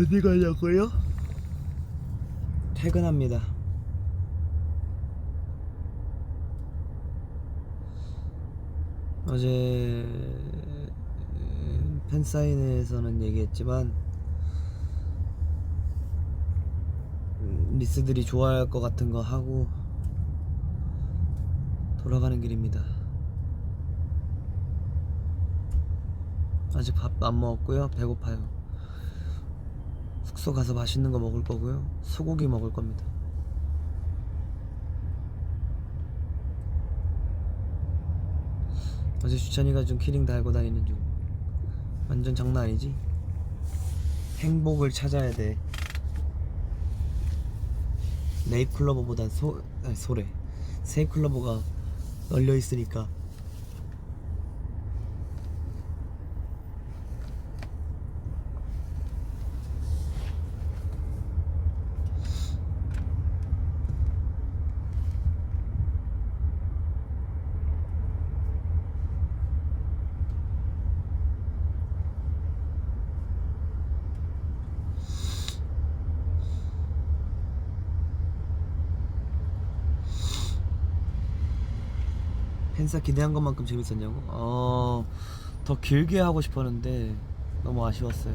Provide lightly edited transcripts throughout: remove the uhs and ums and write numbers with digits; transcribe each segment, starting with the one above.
어디 가냐고요? 퇴근합니다. 어제 팬사인회에서는 얘기했지만 미스들이 좋아할 것 같은 거 하고 돌아가는 길입니다. 아직 밥 안 먹었고요. 배고파요. 숙소 가서 맛있는 거 먹을 거고요. 소고기 먹을 겁니다. 어제 주찬이가 좀 키링 달고 다니는 중. 완전 장난 아니지? 행복을 찾아야 돼. 네잎클로버보단 소래. 세잎클로버가 널려 있으니까. 팬사 기대한 것만큼 재밌었냐고? 더 길게 하고 싶었는데 너무 아쉬웠어요.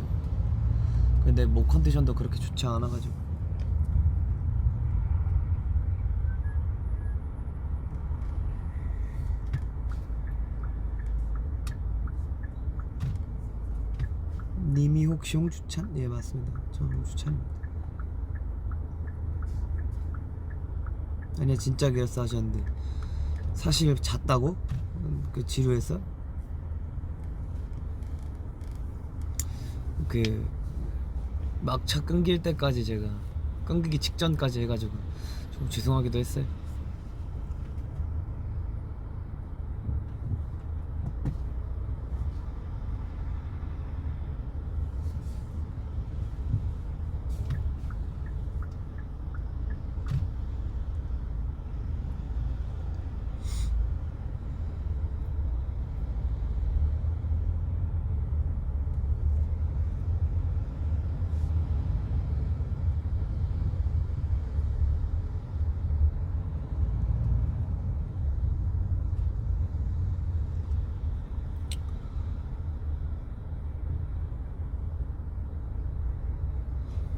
근데 목 컨디션도 그렇게 좋지 않아가지고. 님이 혹시 홍주찬? 예, 맞습니다. 저 홍주찬입니다. 아니야, 진짜 그랬어 하셨는데 사실 잤다고? 그 지루해서? 그 막차 끊길 때까지 제가 끊기기 직전까지 해가지고 좀 죄송하기도 했어요.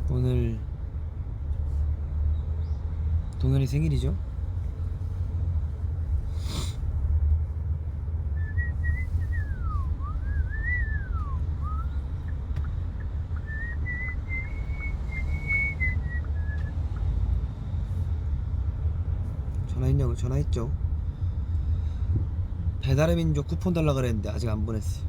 오늘 동현이 생일이죠? 전화했냐고? 전화했죠. 배달의 민족 쿠폰 달라 그랬는데 아직 안 보냈어.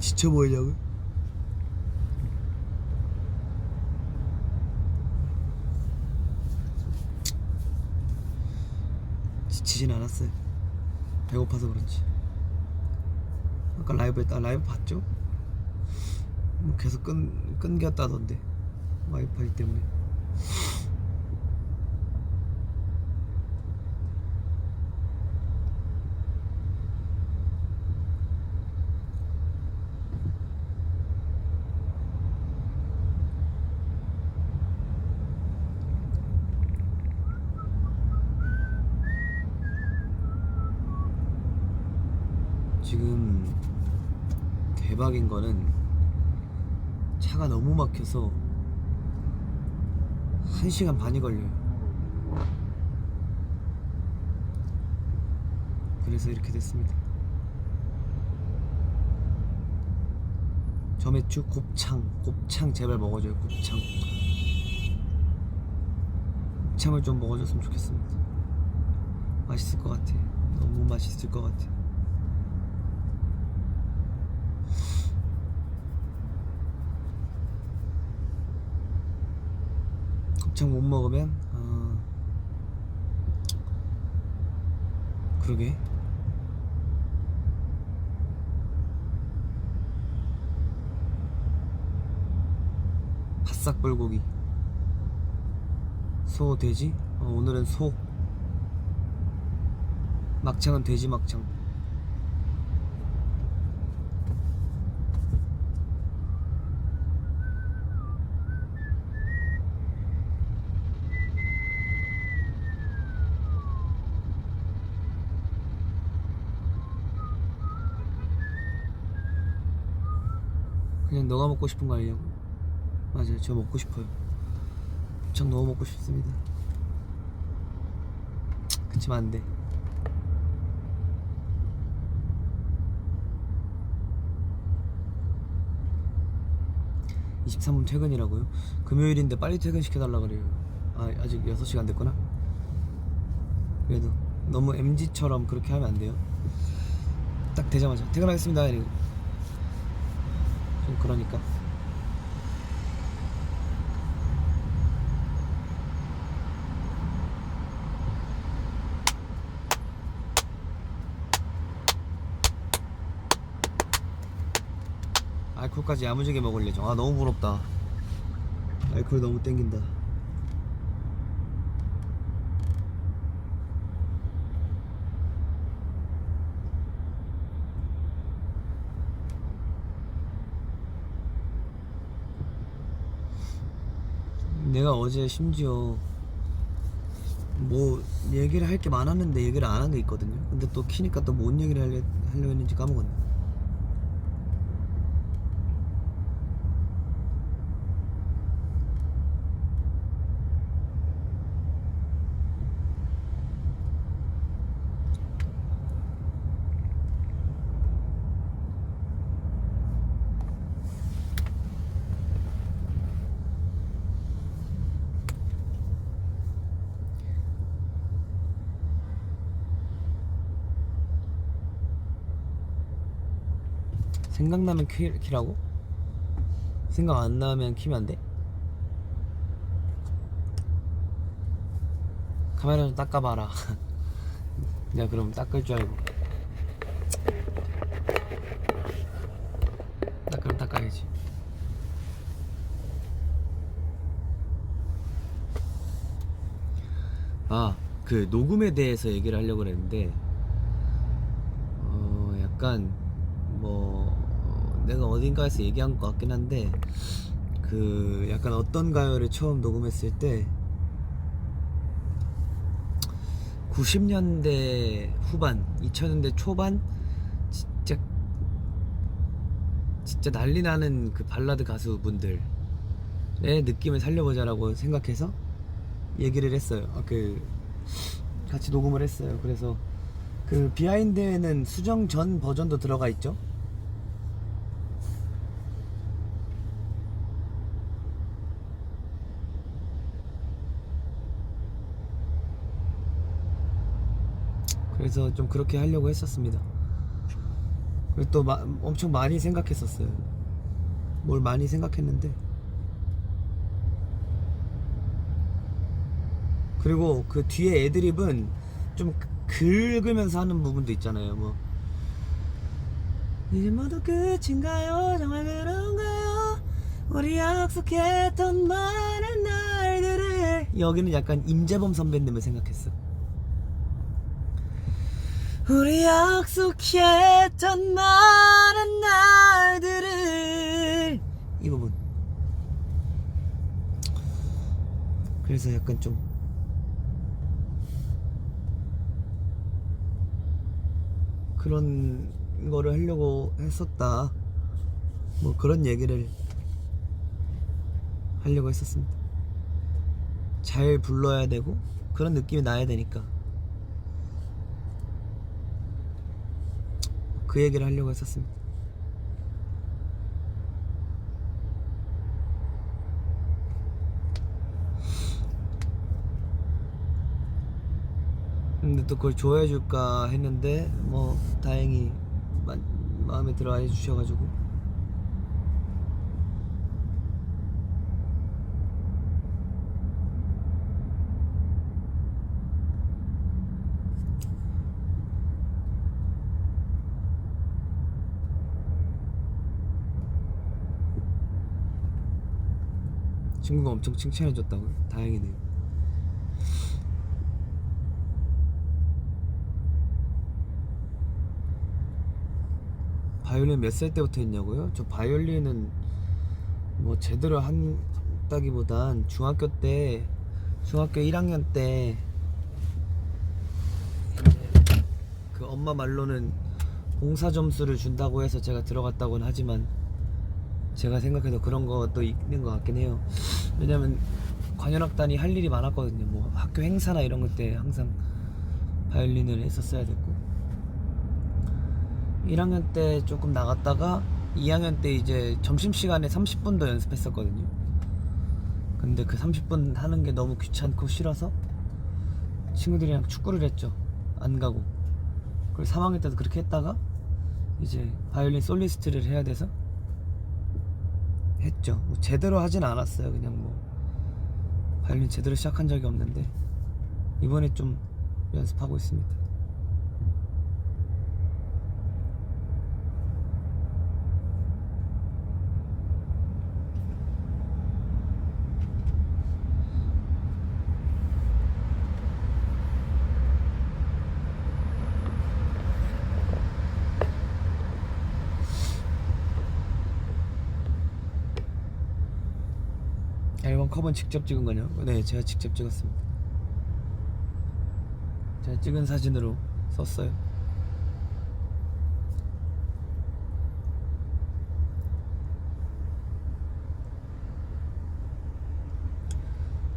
지쳐 보이냐고? 지치진 않았어요. 배고파서 그렇지. 아까 라이브 봤죠? 뭐 계속 끊겼다던데 와이파이 때문에. 지금 대박인 거는 차가 너무 막혀서 1시간 반이 걸려요. 그래서 이렇게 됐습니다. 점액추 곱창 제발 먹어줘요. 곱창을 좀 먹어줬으면 좋겠습니다. 맛있을 것 같아. 너무 맛있을 것 같아. 곱창 못 먹으면 그러게. 바싹 불고기. 소, 돼지? 오늘은 소. 막창은 돼지 막창. 그냥 너가 먹고 싶은 거 아니냐고. 맞아요, 저 먹고 싶어요. 곱창 너무 먹고 싶습니다. 그치만 안돼. 23분 퇴근이라고요? 금요일인데 빨리 퇴근시켜달라 그래요. 아, 아직 6시간 됐구나. 그래도 너무 MG처럼 그렇게 하면 안 돼요. 딱 되자마자 퇴근하겠습니다 이러고. 좀 그러니까. 알콜까지 야무지게 먹을 예정. 아, 너무 부럽다. 알콜 너무 땡긴다. 내가 어제 심지어 뭐 얘기를 할 게 많았는데 얘기를 안 한 게 있거든요. 근데 또 키니까 또 뭔 얘기를 하려 했는지 까먹었네. 생각나면 키라고? 생각 안 나면 키면 안 돼? 카메라 좀 닦아봐라. 내가 그럼 닦을 줄 알고. 닦으면 닦아야지. 아, 그 녹음에 대해서 얘기를 하려고 그랬는데 약간 뭐 내가 어딘가에서 얘기한 것 같긴 한데, 그 약간 어떤 가요를 처음 녹음했을 때 90년대 후반 2000년대 초반 진짜 난리 나는 그 발라드 가수분들의 느낌을 살려보자라고 생각해서 얘기를 했어요. 그 같이 녹음을 했어요. 그래서 그 비하인드에는 수정 전 버전도 들어가 있죠. 그래서 좀 그렇게 하려고 했었습니다. 그리고 또 엄청 많이 생각했었어요. 뭘 많이 생각했는데, 그리고 그 뒤에 애드립은 좀 긁으면서 하는 부분도 있잖아요. 뭐 이제 모두 끝인가요? 정말 그런가요? 우리 약속했던 많은 날들을. 여기는 약간 임재범 선배님을 생각했어. 우리 약속했던 많은 날들을, 이 부분. 그래서 약간 좀 그런 거를 하려고 했었다, 뭐 그런 얘기를 하려고 했었습니다. 잘 불러야 되고 그런 느낌이 나야 되니까 그 얘기를 하려고 했었습니다. 근데 또 그걸 좋아해 줄까 했는데 뭐 다행히 마음에 들어 해 주셔가지고. 친구가 엄청 칭찬해 줬다고요? 다행이네요. 바이올린 몇 살 때부터 했냐고요? 저 바이올린은 뭐 제대로 한다기보단 중학교 1학년 때 그 엄마 말로는 봉사 점수를 준다고 해서 제가 들어갔다고는 하지만 제가 생각해도 그런 것도 있는 것 같긴 해요. 왜냐면 관현악단이 할 일이 많았거든요. 뭐 학교 행사나 이런 것 때 항상 바이올린을 했었어야 됐고, 1학년 때 조금 나갔다가 2학년 때 이제 점심시간에 30분 더 연습했었거든요. 근데 그 30분 하는 게 너무 귀찮고 싫어서 친구들이랑 축구를 했죠. 안 가고. 그리고 3학년 때도 그렇게 했다가 이제 바이올린 솔리스트를 해야 돼서 했죠. 뭐 제대로 하진 않았어요. 그냥 뭐 바이올린 제대로 시작한 적이 없는데 이번에 좀 연습하고 있습니다. 앨범 커버는 직접 찍은 거냐? 네, 제가 직접 찍었습니다. 제가 찍은 사진으로 썼어요.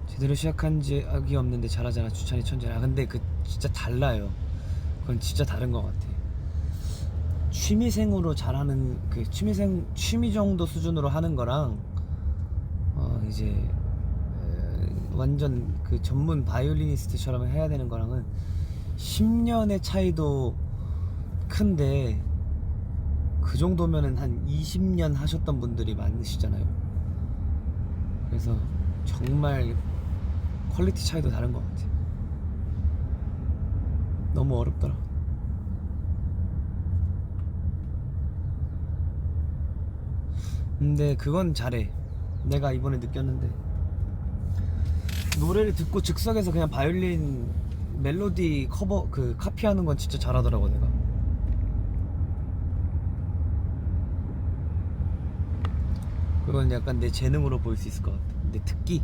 제대로 시작한 적이 없는데 잘하잖아. 주찬이 천재라. 근데 그 진짜 달라요. 그건 진짜 다른 것 같아. 취미생으로 잘하는 그 취미 정도 수준으로 하는 거랑 이제 완전 그 전문 바이올리니스트처럼 해야 되는 거랑은 10년의 차이도 큰데, 그 정도면은 한 20년 하셨던 분들이 많으시잖아요. 그래서 정말 퀄리티 차이도 다른 것 같아요. 너무 어렵더라. 근데 그건 잘해. 내가 이번에 느꼈는데, 노래를 듣고 즉석에서 그냥 바이올린 멜로디 커버 그 카피하는 건 진짜 잘하더라고. 내가 그건 약간 내 재능으로 보일 수 있을 것 같아. 내 특기.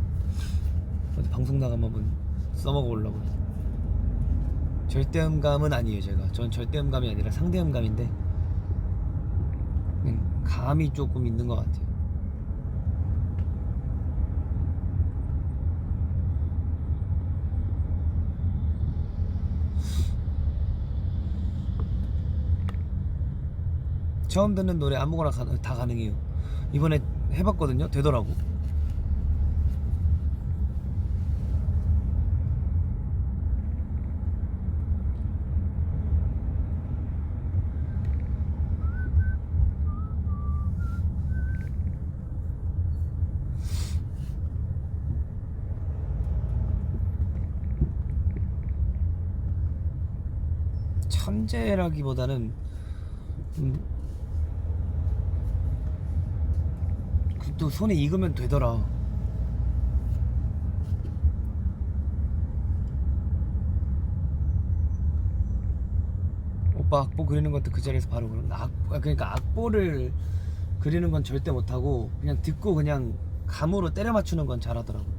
어디 방송 나가면 한번 써먹어 보려고. 절대음감은 아니에요. 전 절대음감이 아니라 상대음감인데 그냥 감이 조금 있는 것 같아요. 처음 듣는 노래 아무거나 다 가능해요. 이번에 해봤거든요. 되더라고. 천재라기보다는 또 손에 익으면 되더라. 오빠 악보 그리는 것도 그 자리에서 바로 그러니까 악보를 그리는 건 절대 못하고 그냥 듣고 그냥 감으로 때려 맞추는 건 잘하더라고.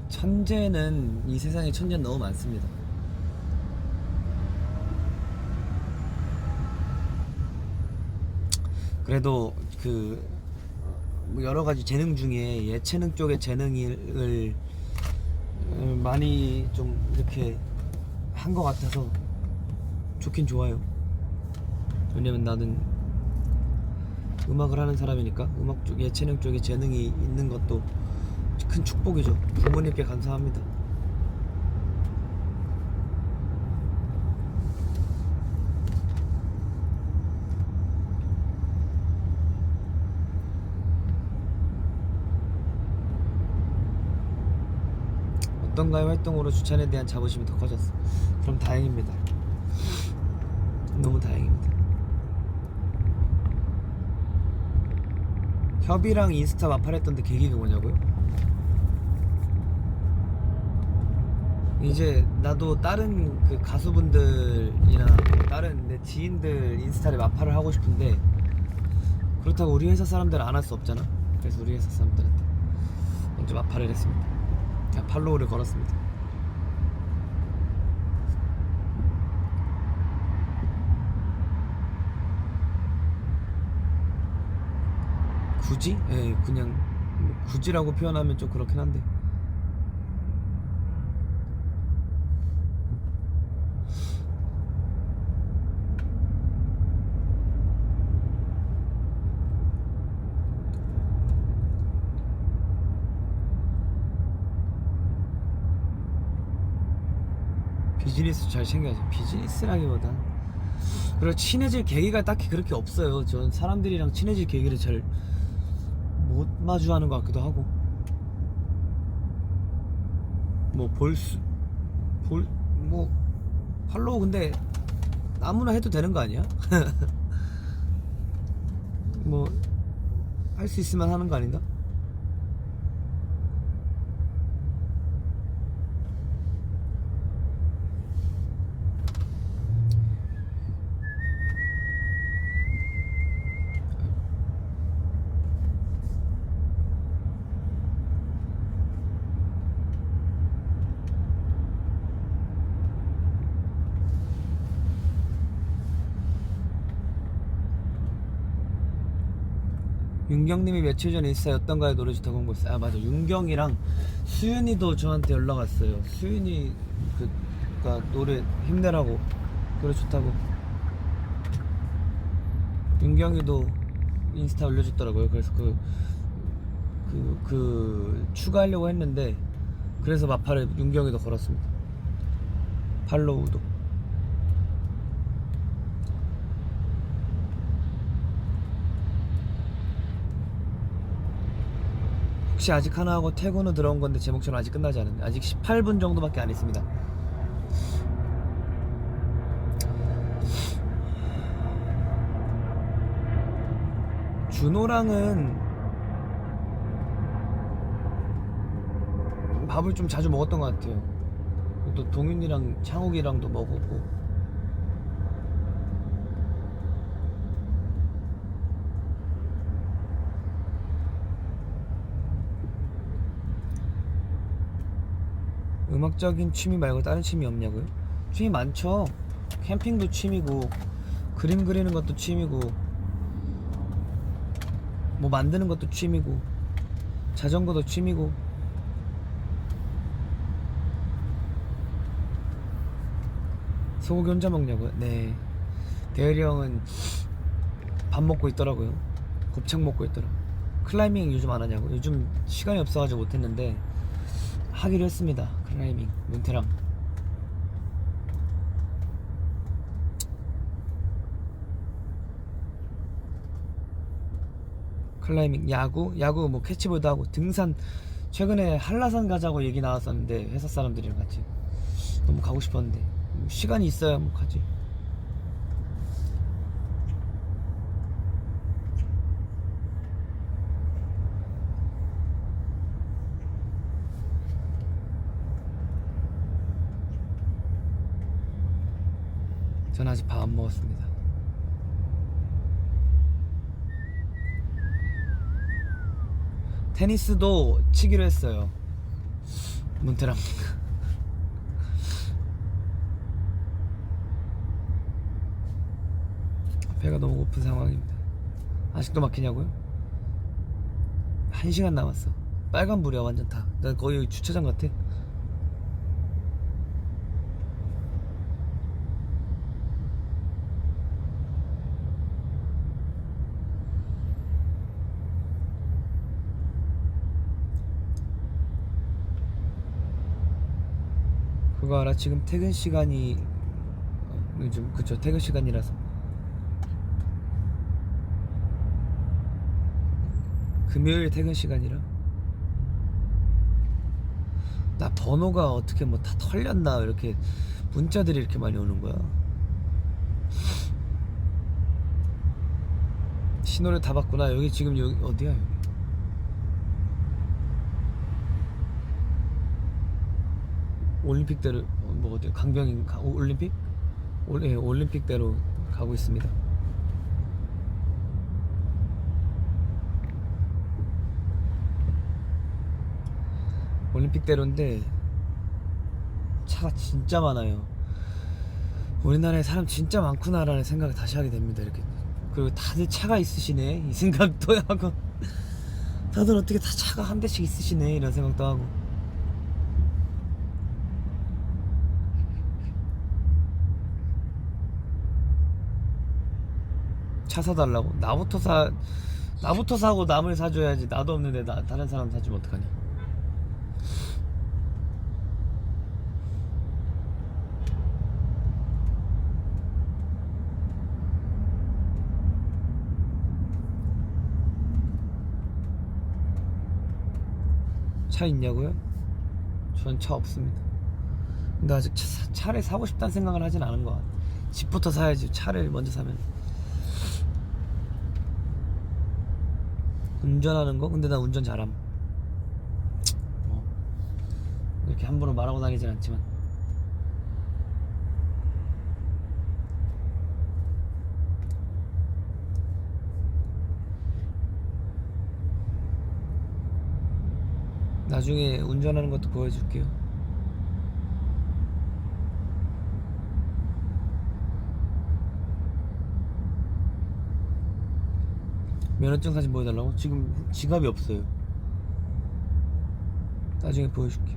천재는, 이 세상에 천재는 너무 많습니다. 그래도 뭐 여러 가지 재능 중에 예체능 쪽의 재능을 많이 좀 이렇게 한 것 같아서 좋긴 좋아요. 왜냐면 나는 음악을 하는 사람이니까 음악 쪽 예체능 쪽에 재능이 있는 것도 큰 축복이죠. 부모님께 감사합니다. 어떤가요? 활동으로 주찬에 대한 자부심이 더 커졌어. 그럼 다행입니다. 너무 다행입니다. 협이랑 인스타 마팔했던데 계기가 뭐냐고요? 이제 나도 다른 그 가수분들이나 다른 내 지인들 인스타를 마팔을 하고 싶은데 그렇다고 우리 회사 사람들은 안 할 수 없잖아. 그래서 우리 회사 사람들한테 먼저 마팔을 했습니다. 팔로우를 걸었습니다. 굳이? 예, 그냥 굳이라고 표현하면 좀 그렇긴 한데 비즈니스 잘 챙겨야지. 비즈니스라기보다 그리고 친해질 계기가 딱히 그렇게 없어요. 전 사람들이랑 친해질 계기를 잘 못 마주하는 것 같기도 하고 뭐 뭐 팔로우 근데 아무나 해도 되는 거 아니야? 뭐 할 수 있으면 하는 거 아닌가? 윤경님이 며칠 전에 인스타에 어떤가요? 노래 좋다고 한 거 있어요. 아 맞아, 윤경이랑 수윤이도 저한테 연락 왔어요. 수윤이 그니까 노래 힘내라고, 노래 좋다고. 윤경이도 인스타 올려줬더라고요. 그래서 추가하려고 했는데 그래서 마팔에 윤경이도 걸었습니다. 팔로우도. 혹시 아직 하나 하고 퇴근 후 들어온 건데 제목처럼 아직 끝나지 않은, 아직 18분 정도밖에 안 했습니다. 준호랑은 밥을 좀 자주 먹었던 것 같아요. 또 동윤이랑 창욱이랑도 먹었고. 음악적인 취미 말고 다른 취미 없냐고요? 취미 많죠. 캠핑도 취미고, 그림 그리는 것도 취미고, 뭐 만드는 것도 취미고, 자전거도 취미고. 소고기 혼자 먹냐고요? 네. 대열이 형은 밥 먹고 있더라고요. 곱창 먹고 있더라. 클라이밍 요즘 안 하냐고? 요즘 시간이 없어가지고 못했는데 하기로 했습니다. 클라이밍 문태랑. 클라이밍, 야구 뭐 캐치볼도 하고, 등산 최근에 한라산 가자고 얘기 나왔었는데 회사 사람들이랑 같이 너무 가고 싶었는데 시간이 있어야 뭐 가지. 전 아직 밥 안 먹었습니다. 테니스도 치기로 했어요. 문태랑. 배가 너무 고픈 상황입니다. 아직도 막히냐고요? 1시간 남았어. 빨간불이야 완전 다. 나 거의 주차장 같아. 그거 알아? 지금 퇴근 시간이 요즘 그쵸, 퇴근 시간이라서 금요일 퇴근 시간이라. 나 번호가 어떻게 뭐 다 털렸나 이렇게 문자들이 이렇게 많이 오는 거야. 신호를 다 봤구나. 여기 지금 여기 어디야 여기? 올림픽대로 뭐 어디 강병인 올림픽? 예, 올림픽대로 가고 있습니다. 올림픽대로인데 차가 진짜 많아요. 우리나라에 사람 진짜 많구나라는 생각을 다시 하게 됩니다. 이렇게 그리고 다들 차가 있으시네 이 생각도 하고 다들 어떻게 다 차가 한 대씩 있으시네 이런 생각도 하고. 차 사달라고? 나부터 사고 남을 사줘야지. 나도 없는데 다른 사람 사주면 어떡하냐. 차 있냐고요? 전 차 없습니다. 근데 아직 차를 사고 싶다는 생각을 하진 않은 것 같아. 집부터 사야지. 차를 먼저 사면. 운전하는 거? 근데 나 운전 잘함. 이렇게 함부로 말하고 다니진 않지만. 나중에 운전하는 것도 보여줄게요. 면허증 사진 보여달라고? 지금 지갑이 없어요. 나중에 보여줄게.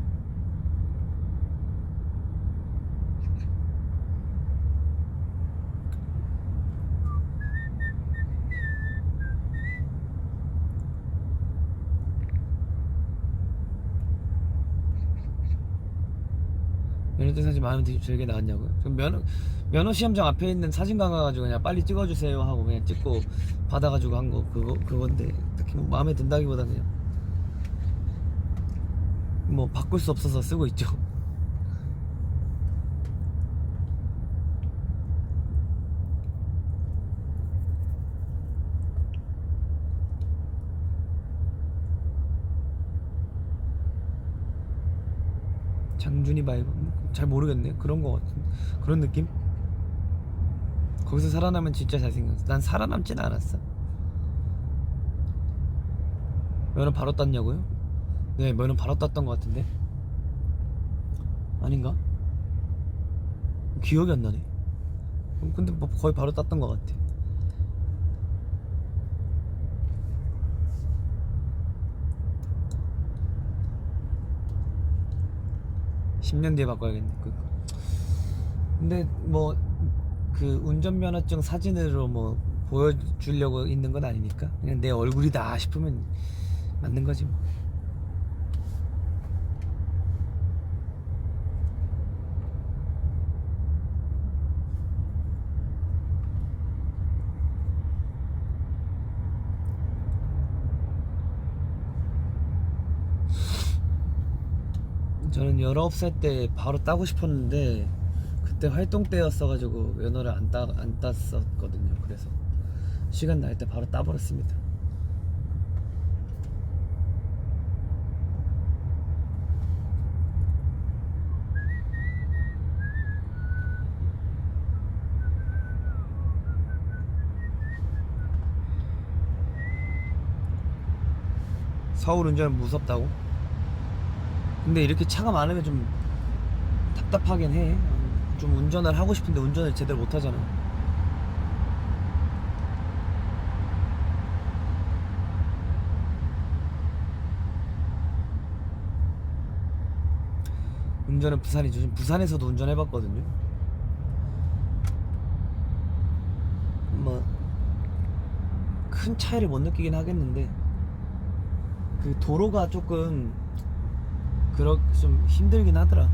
면허증 사진 마음에 들게 나왔냐고요? 그럼 면허 시험장 앞에 있는 사진관 가가지고 그냥 빨리 찍어주세요 하고 그냥 찍고 받아가지고 한 거 그건데 딱히 뭐 마음에 든다기보다 그냥 뭐 바꿀 수 없어서 쓰고 있죠. '장준이 바이브' 잘 모르겠네. 그런 거 같은 그런 느낌? 거기서 살아나면 진짜 잘생겼어. 난 살아남진 않았어. 면허 바로 땄냐고요? 네, 면허 바로 땄던 것 같은데. 아닌가? 기억이 안 나네. 근데 뭐 거의 바로 땄던 것 같아. 10년 뒤에 바꿔야겠네. 근데 뭐 그 운전면허증 사진으로 뭐 보여주려고 있는 건 아니니까 그냥 내 얼굴이다 싶으면 맞는 거지 뭐. 저는 19살 때 바로 따고 싶었는데 그때 활동 때였어가지고 면허를 안 땄었거든요. 그래서 시간 날 때 바로 따버렸습니다. 서울 운전은 무섭다고? 근데 이렇게 차가 많으면 좀 답답하긴 해. 좀 운전을 하고 싶은데 운전을 제대로 못 하잖아. 운전은 부산이죠. 지금 부산에서도 운전해봤거든요. 뭐 큰 차이를 못 느끼긴 하겠는데 그 도로가 조금 좀 힘들긴 하더라.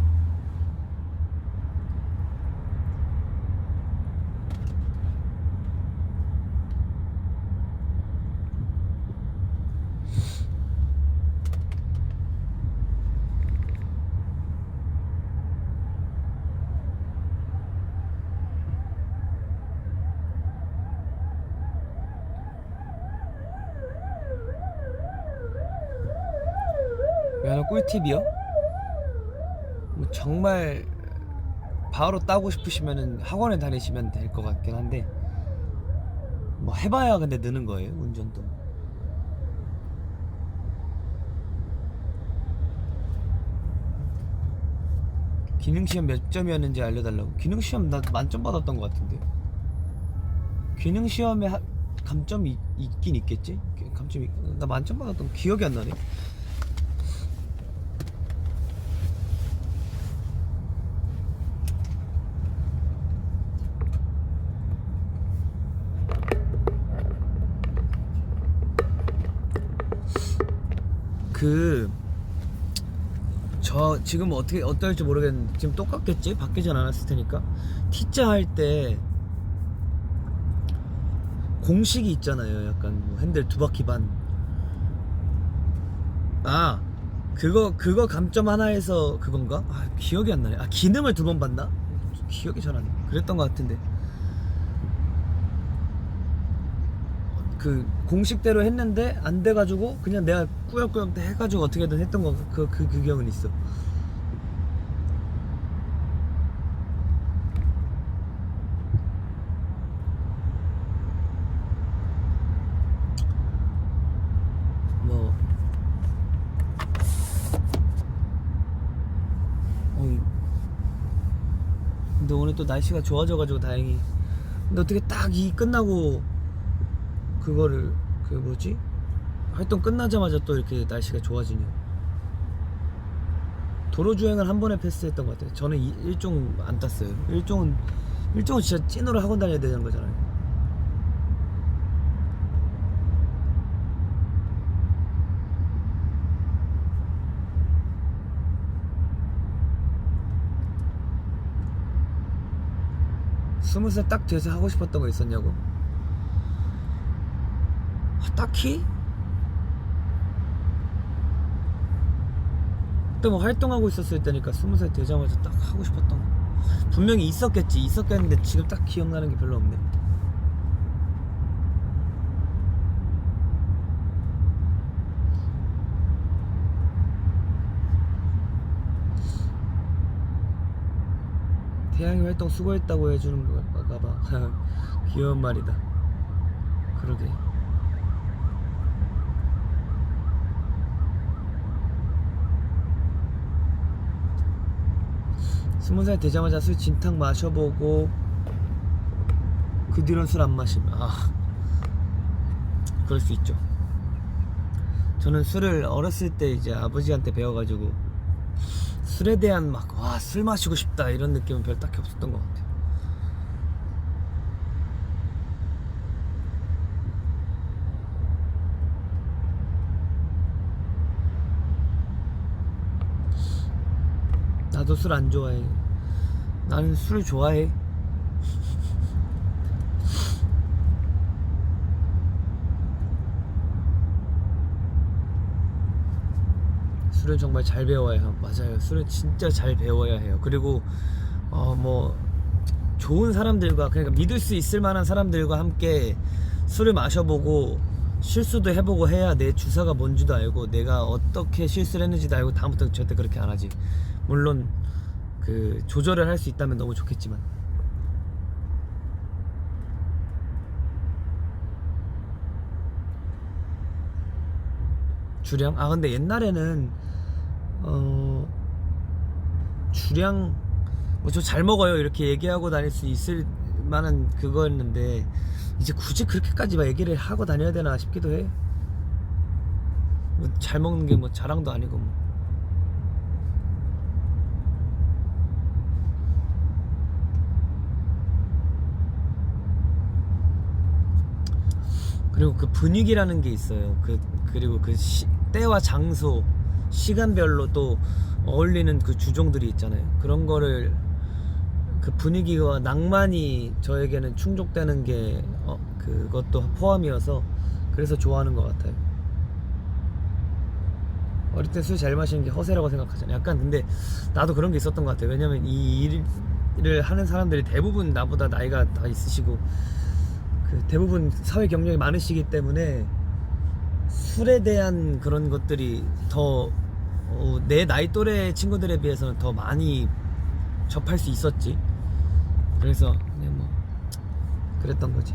면허 꿀팁이요? 뭐 정말 바로 따고 싶으시면은 학원에 다니시면 될 것 같긴 한데 뭐 해봐야 근데 느는 거예요 운전도. 기능시험 몇 점이었는지 알려달라고. 기능시험 나 만점 받았던 것 같은데. 기능시험에 감점이 있긴 있겠지? 감점이 나 만점 받았던 거 기억이 안 나네. 저 지금 어떻게 어떨지 모르겠는데 지금 똑같겠지? 바뀌진 않았을 테니까. T자 할 때 공식이 있잖아요. 약간 뭐 핸들 두 바퀴 반. 아 그거 감점 하나에서 그건가? 아 기억이 안 나네. 아 기능을 두 번 봤나? 기억이 잘 안 나. 그랬던 것 같은데. 그 공식대로 했는데 안 돼가지고 그냥 내가 꾸역꾸역 해가지고 어떻게든 했던 거 그 기억은 있어. 뭐 근데 오늘 또 날씨가 좋아져가지고 다행히. 근데 어떻게 딱 이 끝나고 그거를 그 뭐지 활동 끝나자마자 또 이렇게 날씨가 좋아지냐. 도로 주행을 한 번에 패스했던 것 같아요. 저는 일종 안 땄어요. 일종은 진짜 찐으로 학원 다녀야 되는 거잖아요. 스무 살 딱 돼서 하고 싶었던 거 있었냐고? 딱히? 그때 뭐 활동하고 있었을 때니까 20살 되자마자 딱 하고 싶었던 거 분명히 있었겠는데 지금 딱 기억나는 게 별로 없네. 태양이 활동 수고했다고 해주는 건가 봐. 귀여운 말이다. 그러게. 20살 되자마자 술 진탕 마셔보고 그 뒤로는 술 안 마심. 그럴 수 있죠. 저는 술을 어렸을 때 이제 아버지한테 배워가지고 술에 대한 막 와 술 마시고 싶다 이런 느낌은 별 딱히 없었던 것 같아요. 나도 술 안 좋아해. 나는 술을 좋아해. 술은 정말 잘 배워야 해요. 맞아요. 술은 진짜 잘 배워야 해요. 그리고 뭐 좋은 사람들과 그러니까 믿을 수 있을 만한 사람들과 함께 술을 마셔보고 실수도 해보고 해야 내 주사가 뭔지도 알고 내가 어떻게 실수를 했는지도 알고 다음부터 절대 그렇게 안 하지. 물론 그 조절을 할 수 있다면 너무 좋겠지만. 주량? 근데 옛날에는 주량 뭐 저 잘 먹어요 이렇게 얘기하고 다닐 수 있을 만한 그거였는데 이제 굳이 그렇게까지 막 얘기를 하고 다녀야 되나 싶기도 해. 뭐 잘 먹는 게 뭐 자랑도 아니고 뭐. 그리고 그 분위기라는 게 있어요. 그리고 그 때와 장소, 시간별로 또 어울리는 그 주종들이 있잖아요. 그런 거를 그 분위기와 낭만이 저에게는 충족되는 게 그것도 포함이어서 그래서 좋아하는 것 같아요. 어릴 때 술 잘 마시는 게 허세라고 생각하잖아요. 약간 근데 나도 그런 게 있었던 것 같아요. 왜냐면 이 일을 하는 사람들이 대부분 나보다 나이가 다 있으시고 대부분 사회 경력이 많으시기 때문에 술에 대한 그런 것들이 더 내 나이 또래 친구들에 비해서는 더 많이 접할 수 있었지. 그래서 그냥 뭐 그랬던 거지.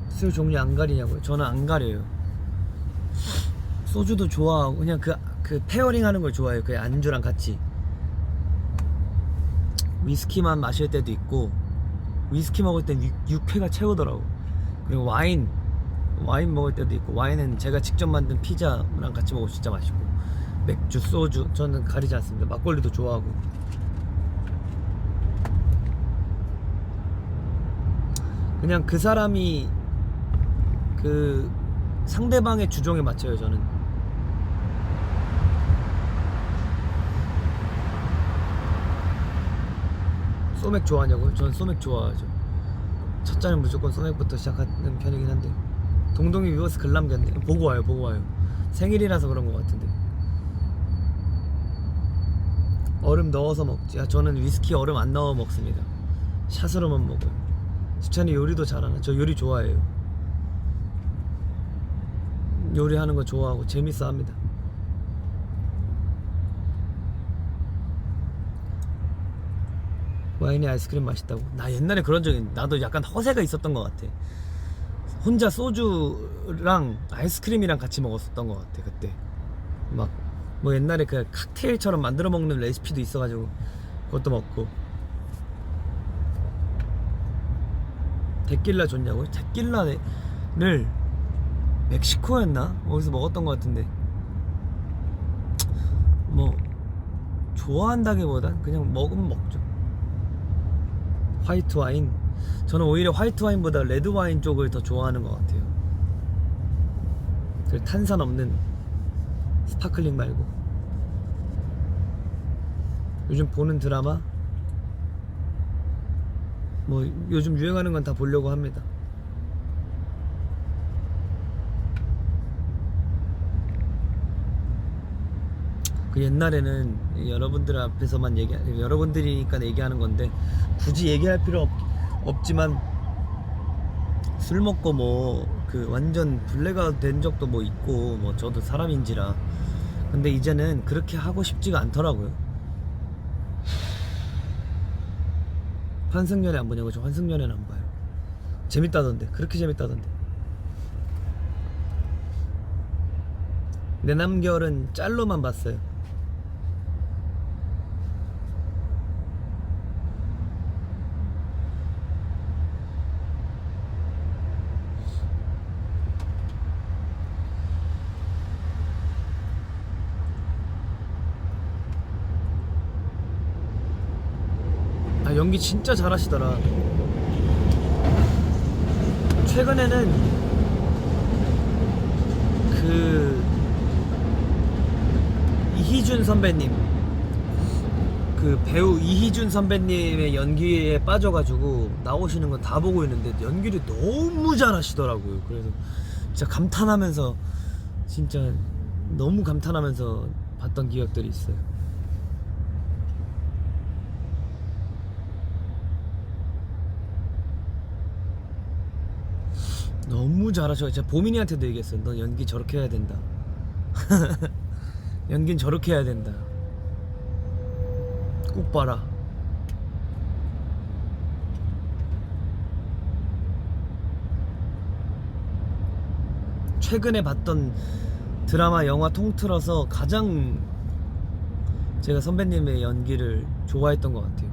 술 종류 안 가리냐고요? 저는 안 가려요. 소주도 좋아하고 그냥 그 페어링 하는 걸 좋아해요. 그 안주랑 같이 위스키만 마실 때도 있고, 위스키 먹을 땐 육회가 최고더라고. 그리고 와인 먹을 때도 있고, 와인은 제가 직접 만든 피자랑 같이 먹으면 진짜 맛있고, 맥주, 소주 저는 가리지 않습니다. 막걸리도 좋아하고. 그냥 그 사람이 그 상대방의 주종에 맞춰요. 저는 소맥 좋아하냐고요? 저는 소맥 좋아하죠. 첫 잔은 무조건 소맥부터 시작하는 편이긴 한데, 동동이 위버스 글 남겼네. 보고 와요. 생일이라서 그런 것 같은데. 얼음 넣어서 먹지. 저는 위스키 얼음 안 넣어 먹습니다. 샷으로만 먹어요. 수찬이 요리도 잘하나? 저 요리 좋아해요. 요리하는 거 좋아하고 재밌어 합니다. 와인에 아이스크림 맛있다고? 나 옛날에 그런 적이 있는데, 나도 약간 허세가 있었던 것 같아. 혼자 소주랑 아이스크림이랑 같이 먹었었던 것 같아. 그때 막 뭐 옛날에 그 칵테일처럼 만들어 먹는 레시피도 있어가지고 그것도 먹고. 데킬라 좋냐고요? 데킬라를 멕시코였나? 어디서 먹었던 것 같은데, 뭐 좋아한다기보단 그냥 먹으면 먹죠. 화이트 와인, 저는 오히려 화이트 와인보다 레드 와인 쪽을 더 좋아하는 것 같아요. 그 탄산 없는 스파클링 말고. 요즘 보는 드라마 뭐 요즘 유행하는 건 다 보려고 합니다. 그 옛날에는 여러분들 앞에서만 여러분들이니까 얘기하는 건데 굳이 얘기할 필요 없지만, 술 먹고 뭐 그 완전 블랙아웃 된 적도 뭐 있고, 뭐 저도 사람인지라. 근데 이제는 그렇게 하고 싶지가 않더라고요. 환승연애 안 보냐고? 저 환승연애는 안 봐요. 재밌다던데. 그렇게 재밌다던데. 내 남결은 짤로만 봤어요. 연기 진짜 잘하시더라. 최근에는 그 이희준 선배님, 그 배우 이희준 선배님의 연기에 빠져가지고 나오시는 건 다 보고 있는데 연기를 너무 잘하시더라고요. 그래서 진짜 감탄하면서, 진짜 너무 감탄하면서 봤던 기억들이 있어요. 너무 잘하셔. 제가 보민이한테도 얘기했어요. 너 연기 저렇게 해야 된다. 연기는 저렇게 해야 된다. 꼭 봐라. 최근에 봤던 드라마, 영화 통틀어서 가장 제가 선배님의 연기를 좋아했던 것 같아요.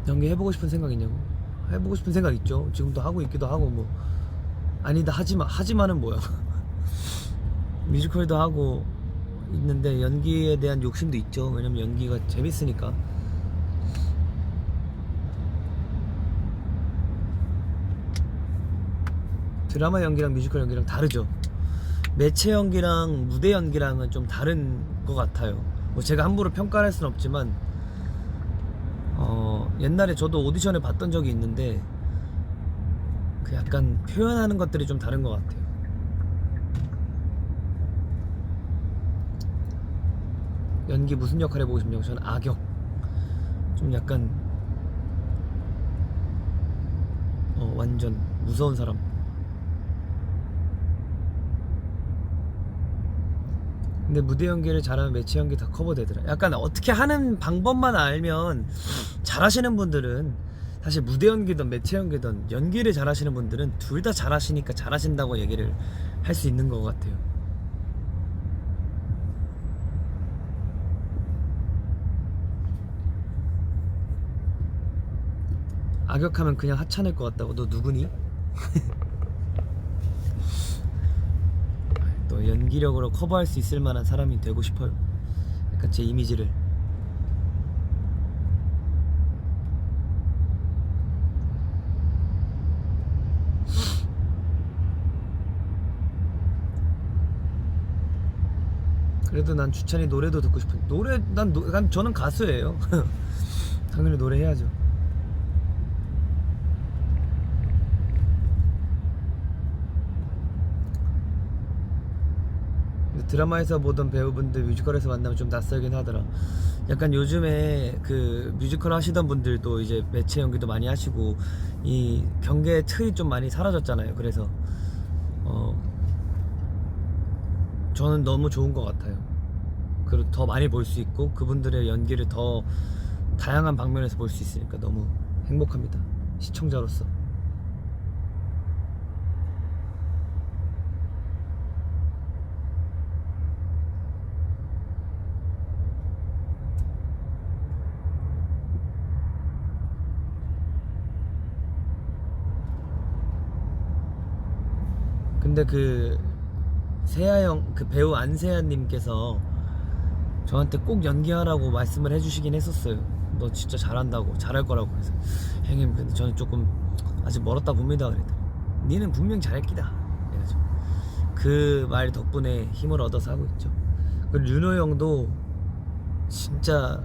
연기 해보고 싶은 생각 있냐고? 해보고 싶은 생각 있죠. 지금도 하고 있기도 하고. 뭐 아니다 하지마는 뭐야. 뮤지컬도 하고 있는데 연기에 대한 욕심도 있죠. 왜냐면 연기가 재밌으니까. 드라마 연기랑 뮤지컬 연기랑 다르죠. 매체 연기랑 무대 연기랑은 좀 다른 것 같아요. 뭐 제가 함부로 평가를 할 수는 없지만, 옛날에 저도 오디션을 봤던 적이 있는데 그 약간 표현하는 것들이 좀 다른 것 같아요. 연기 무슨 역할 해보고 싶냐고? 저는 악역. 좀 약간 완전 무서운 사람. 근데 무대 연기를 잘하면 매체 연기 다 커버되더라. 약간 어떻게 하는 방법만 알면, 잘하시는 분들은 사실 무대 연기든 매체 연기든 연기를 잘하시는 분들은 둘 다 잘하시니까 잘하신다고 얘기를 할 수 있는 것 같아요. 악역하면 그냥 하찮을 것 같다고. 너 누구니? 또 연기력으로 커버할 수 있을 만한 사람이 되고 싶어요. 약간 제 이미지를. 그래도 난 주찬이 노래도 듣고 싶은. 노래 난 저는 가수예요. 당연히 노래 해야죠. 근데 드라마에서 보던 배우분들 뮤지컬에서 만나면 좀 낯설긴 하더라. 약간 요즘에 그 뮤지컬 하시던 분들도 이제 매체 연기도 많이 하시고 이 경계의 틀이 좀 많이 사라졌잖아요. 그래서 저는 너무 좋은 것 같아요. 그리고 더 많이 볼 수 있고 그분들의 연기를 더 다양한 방면에서 볼 수 있으니까 너무 행복합니다. 시청자로서. 근데 그 세아형, 그 배우 안세아님께서 저한테 꼭 연기하라고 말씀을 해주시긴 했었어요. 너 진짜 잘한다고, 잘할 거라고. 그래서 형님, 근데 저는 조금 아직 멀었다 봅니다. 그랬더니 니는 분명 잘할 끼다. 그래가지고 그 말 덕분에 힘을 얻어서 하고 있죠. 그리고 윤호 형도 진짜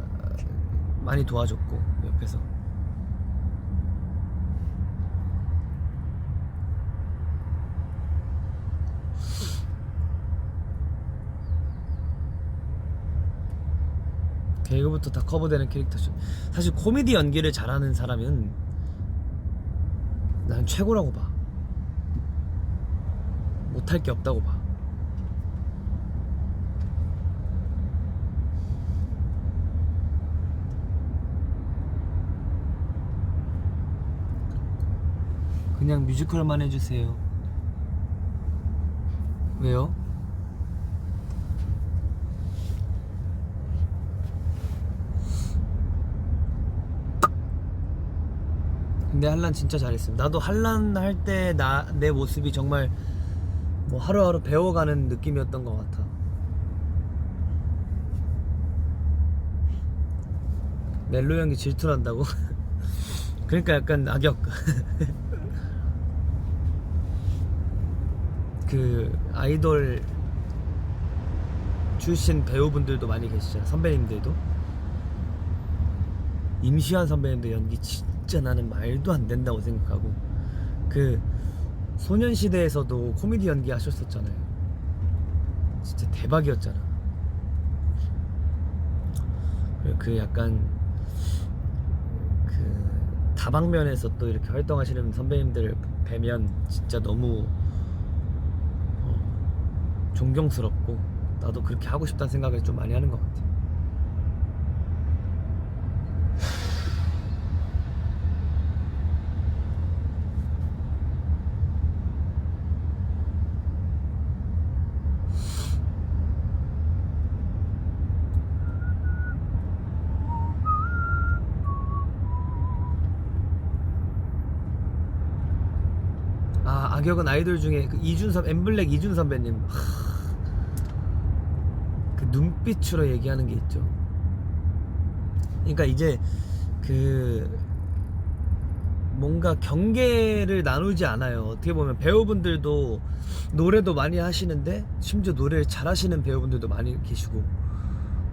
많이 도와줬고 옆에서. 개그부터 다 커버되는 캐릭터죠. 사실 코미디 연기를 잘하는 사람은 난 최고라고 봐. 못할 게 없다고 봐. 그냥 뮤지컬만 해주세요. 왜요? 근데 한란 진짜 잘했어요. 나도 한란 할 때 내 모습이 정말 뭐 하루하루 배워가는 느낌이었던 것 같아. 멜로 연기 질투난다고? 그러니까 약간 악역. 그 아이돌 출신 배우분들도 많이 계시잖아. 선배님들도. 임시완 선배님도 연기 진짜 나는 말도 안 된다고 생각하고, 그 소년시대에서도 코미디 연기 하셨었잖아요. 진짜 대박이었잖아. 그리고 그 약간 그 다방면에서 또 이렇게 활동하시는 선배님들 뵈면 진짜 너무 존경스럽고 나도 그렇게 하고 싶다는 생각을 좀 많이 하는 것 같아. 아, 악역은 아이돌 중에 그 엠블랙 이준 선배님. 그 눈빛으로 얘기하는 게 있죠. 그러니까 이제 그 뭔가 경계를 나누지 않아요. 어떻게 보면 배우분들도 노래도 많이 하시는데 심지어 노래를 잘하시는 배우분들도 많이 계시고,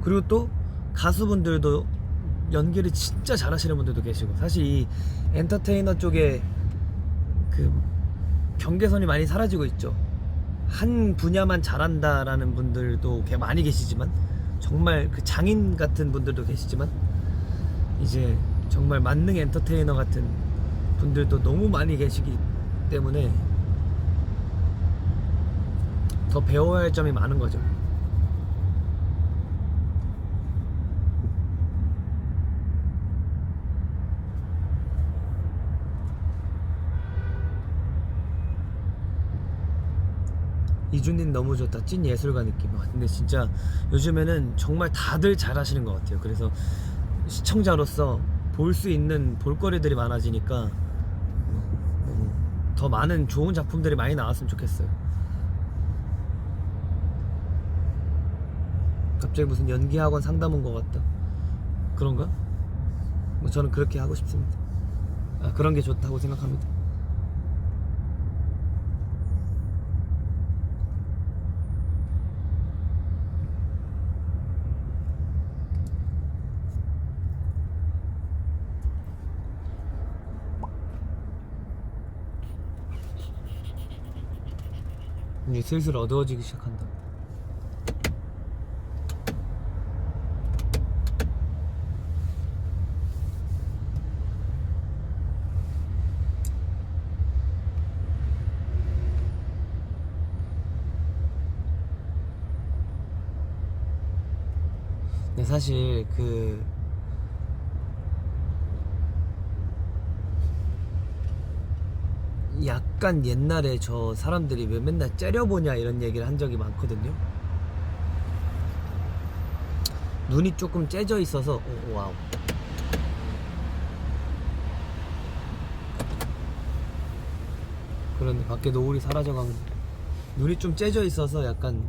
그리고 또 가수분들도 연기를 진짜 잘하시는 분들도 계시고. 사실 이 엔터테이너 쪽에 그 경계선이 많이 사라지고 있죠. 한 분야만 잘한다라는 분들도 많이 계시지만, 정말 그 장인 같은 분들도 계시지만, 이제 정말 만능 엔터테이너 같은 분들도 너무 많이 계시기 때문에 더 배워야 할 점이 많은 거죠. 이준님 너무 좋다. 찐 예술가 느낌. 근데 진짜 요즘에는 정말 다들 잘하시는 것 같아요. 그래서 시청자로서 볼 수 있는 볼거리들이 많아지니까 더 많은 좋은 작품들이 많이 나왔으면 좋겠어요. 갑자기 무슨 연기학원 상담 온 것 같다. 그런가? 뭐 저는 그렇게 하고 싶습니다. 그런 게 좋다고 생각합니다. 이제 슬슬 어두워지기 시작한다. 근데 사실 약간 옛날에 저 사람들이 왜 맨날 째려보냐 이런 얘기를 한 적이 많거든요. 눈이 조금 째져 있어서 와우. 그런데 밖에 노을이 사라져가고 눈이 좀 째져 있어서 약간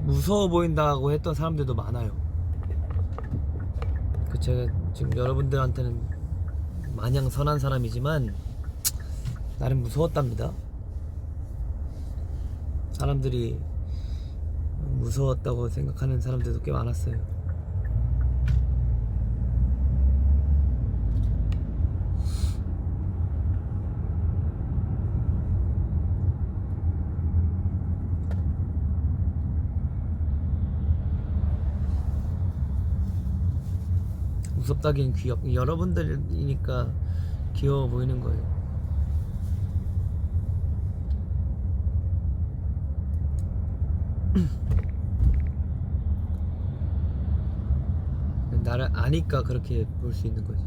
무서워 보인다고 했던 사람들도 많아요. 제가 지금 여러분들한테는 마냥 선한 사람이지만 나름 무서웠답니다. 사람들이 무서웠다고 생각하는 사람들도 꽤 많았어요. 무섭다기엔 여러분들이니까 귀여워 보이는 거예요. 나를 아니까 그렇게 볼 수 있는 거지.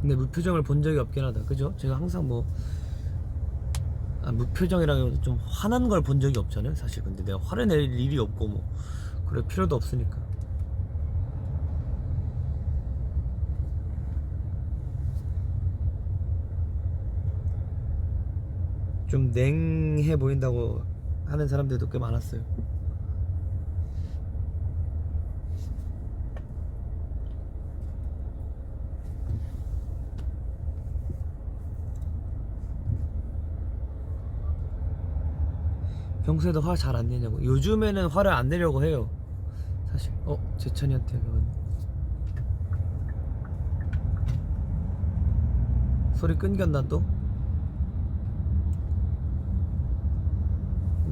근데 무표정을 본 적이 없긴 하다. 그죠? 제가 항상 무표정이라고 좀 화난 걸 본 적이 없잖아요 사실. 근데 내가 화를 낼 일이 없고 그럴 필요도 없으니까. 좀 냉해 보인다고 하는 사람들도 꽤 많았어요. 평소에도 화 잘 안 내냐고. 요즘에는 화를 안 내려고 해요 사실. 재찬이한테 소리 끊겼나 또?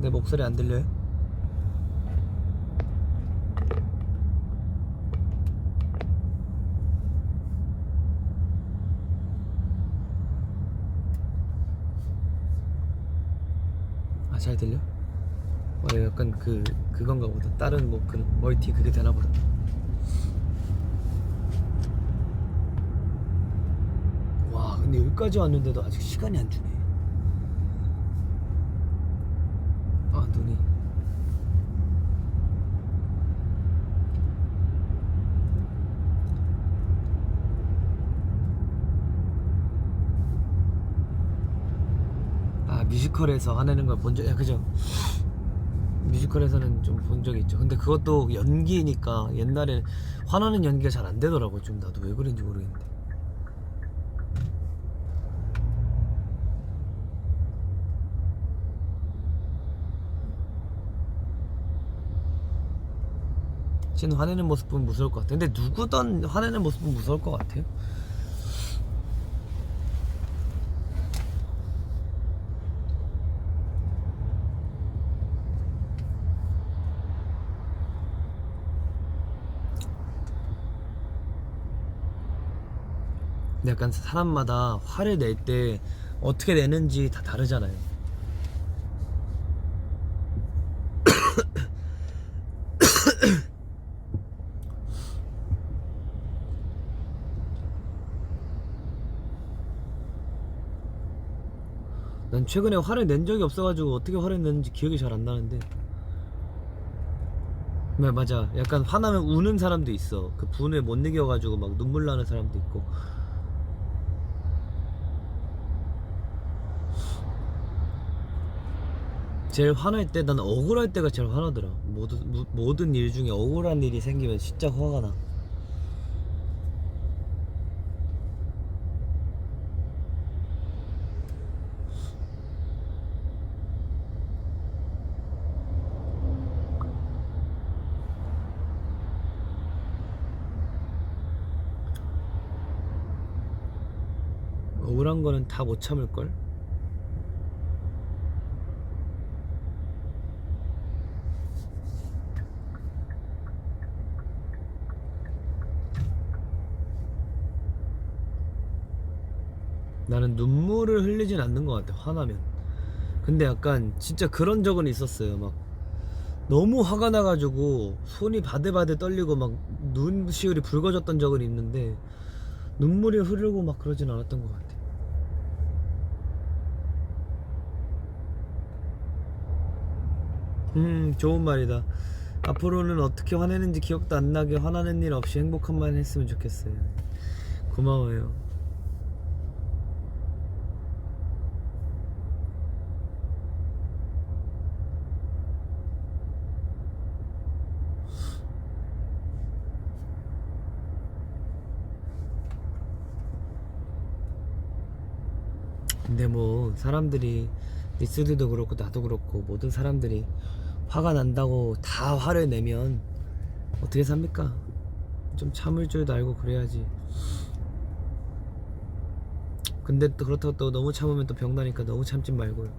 내 목소리 안 들려요? 잘 들려? 약간 그건가 보다. 다른 그런 멀티 그게 되나 보다. 와 근데 여기까지 왔는데도 아직 시간이 안 주네. 눈이. 뮤지컬에서 화내는 걸 본 적이, 그죠? 뮤지컬에서는 좀 본 적이 있죠. 근데 그것도 연기니까 옛날에 화나는 연기가 잘 안 되더라고. 좀 나도 왜 그런지 모르겠는데. 쟤는 화내는 모습 보면 무서울 것 같아. 근데 누구든 화내는 모습 보면 무서울 것 같아요. 근데 약간 사람마다 화를 낼 때 어떻게 내는지 다 다르잖아요. 난 최근에 화를 낸 적이 없어가지고 어떻게 화를 냈는지 기억이 잘 안 나는데. 네, 맞아. 약간 화나면 우는 사람도 있어. 그 분을 못 이겨가지고 막 눈물 나는 사람도 있고. 제일 화날 때, 난 억울할 때가 제일 화나더라. 모든 일 중에 억울한 일이 생기면 진짜 화가 나. 억울한 거는 다 못 참을걸? 나는 눈물을 흘리진 않는 것 같아, 화나면. 근데 약간 진짜 그런 적은 있었어요. 막 너무 화가 나가지고 손이 바들바들 떨리고 막 눈시울이 붉어졌던 적은 있는데 눈물이 흐르고 막 그러진 않았던 것 같아. 좋은 말이다. 앞으로는 어떻게 화내는지 기억도 안 나게 화나는 일 없이 행복한만 했으면 좋겠어요. 고마워요. 근데 뭐 사람들이, 니스들도 그렇고 나도 그렇고 모든 사람들이 화가 난다고 다 화를 내면 어떻게 삽니까? 좀 참을 줄도 알고 그래야지. 근데 또 그렇다고 또 너무 참으면 또 병나니까 너무 참지 말고요.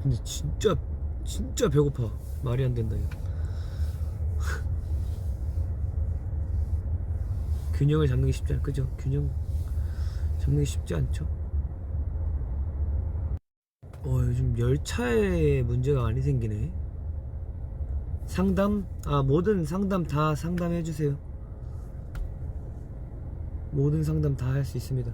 근데 진짜 배고파. 말이 안 된다 이거. 균형을 잡는 게 쉽지 않아, 그죠? 균형 잡는 게 쉽지 않죠. 요즘 열차에 문제가 많이 생기네. 상담? 모든 상담 다 상담해 주세요. 모든 상담 다 할 수 있습니다.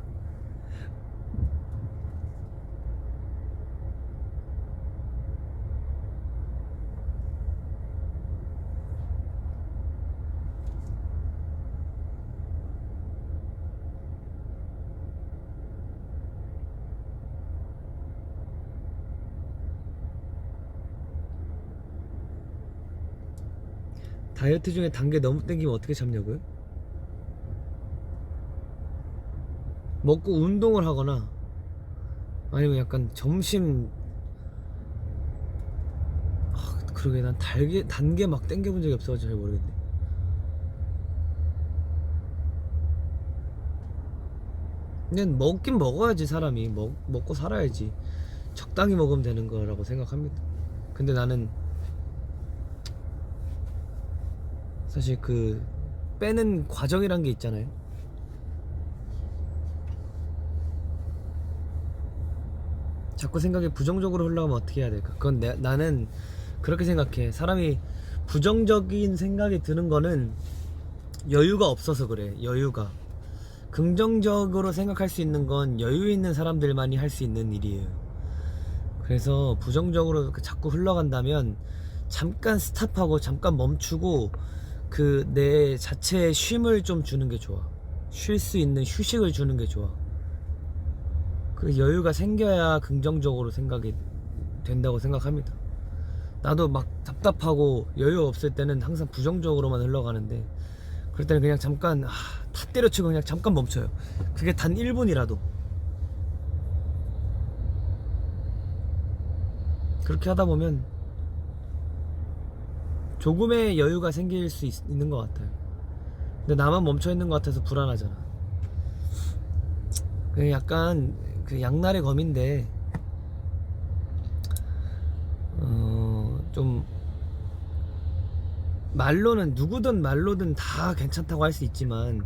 다이어트 중에 단 게 너무 땡기면 어떻게 참냐고요? 먹고 운동을 하거나 아니면 약간 점심, 그러게 난 단 게 막 땡겨본 적이 없어가지고 잘 모르겠네. 그냥 먹긴 먹어야지. 사람이 먹고 살아야지. 적당히 먹으면 되는 거라고 생각합니다. 근데 나는 사실 그 빼는 과정이란 게 있잖아요. 자꾸 생각이 부정적으로 흘러가면 어떻게 해야 될까? 그건 나는 그렇게 생각해. 사람이 부정적인 생각이 드는 거는 여유가 없어서 그래. 여유가. 긍정적으로 생각할 수 있는 건 여유 있는 사람들만이 할 수 있는 일이에요. 그래서 부정적으로 자꾸 흘러간다면 잠깐 스탑하고 잠깐 멈추고 그 내 자체에 쉼을 좀 주는 게 좋아. 쉴 수 있는 휴식을 주는 게 좋아. 그 여유가 생겨야 긍정적으로 생각이 된다고 생각합니다. 나도 막 답답하고 여유 없을 때는 항상 부정적으로만 흘러가는데, 그럴 때는 그냥 잠깐 다 때려치고 그냥 잠깐 멈춰요. 그게 단 1분이라도. 그렇게 하다 보면 조금의 여유가 생길 수 있는 것 같아요. 근데 나만 멈춰 있는 것 같아서 불안하잖아. 그 약간 그 양날의 검인데, 좀 말로는 누구든 말로든 다 괜찮다고 할 수 있지만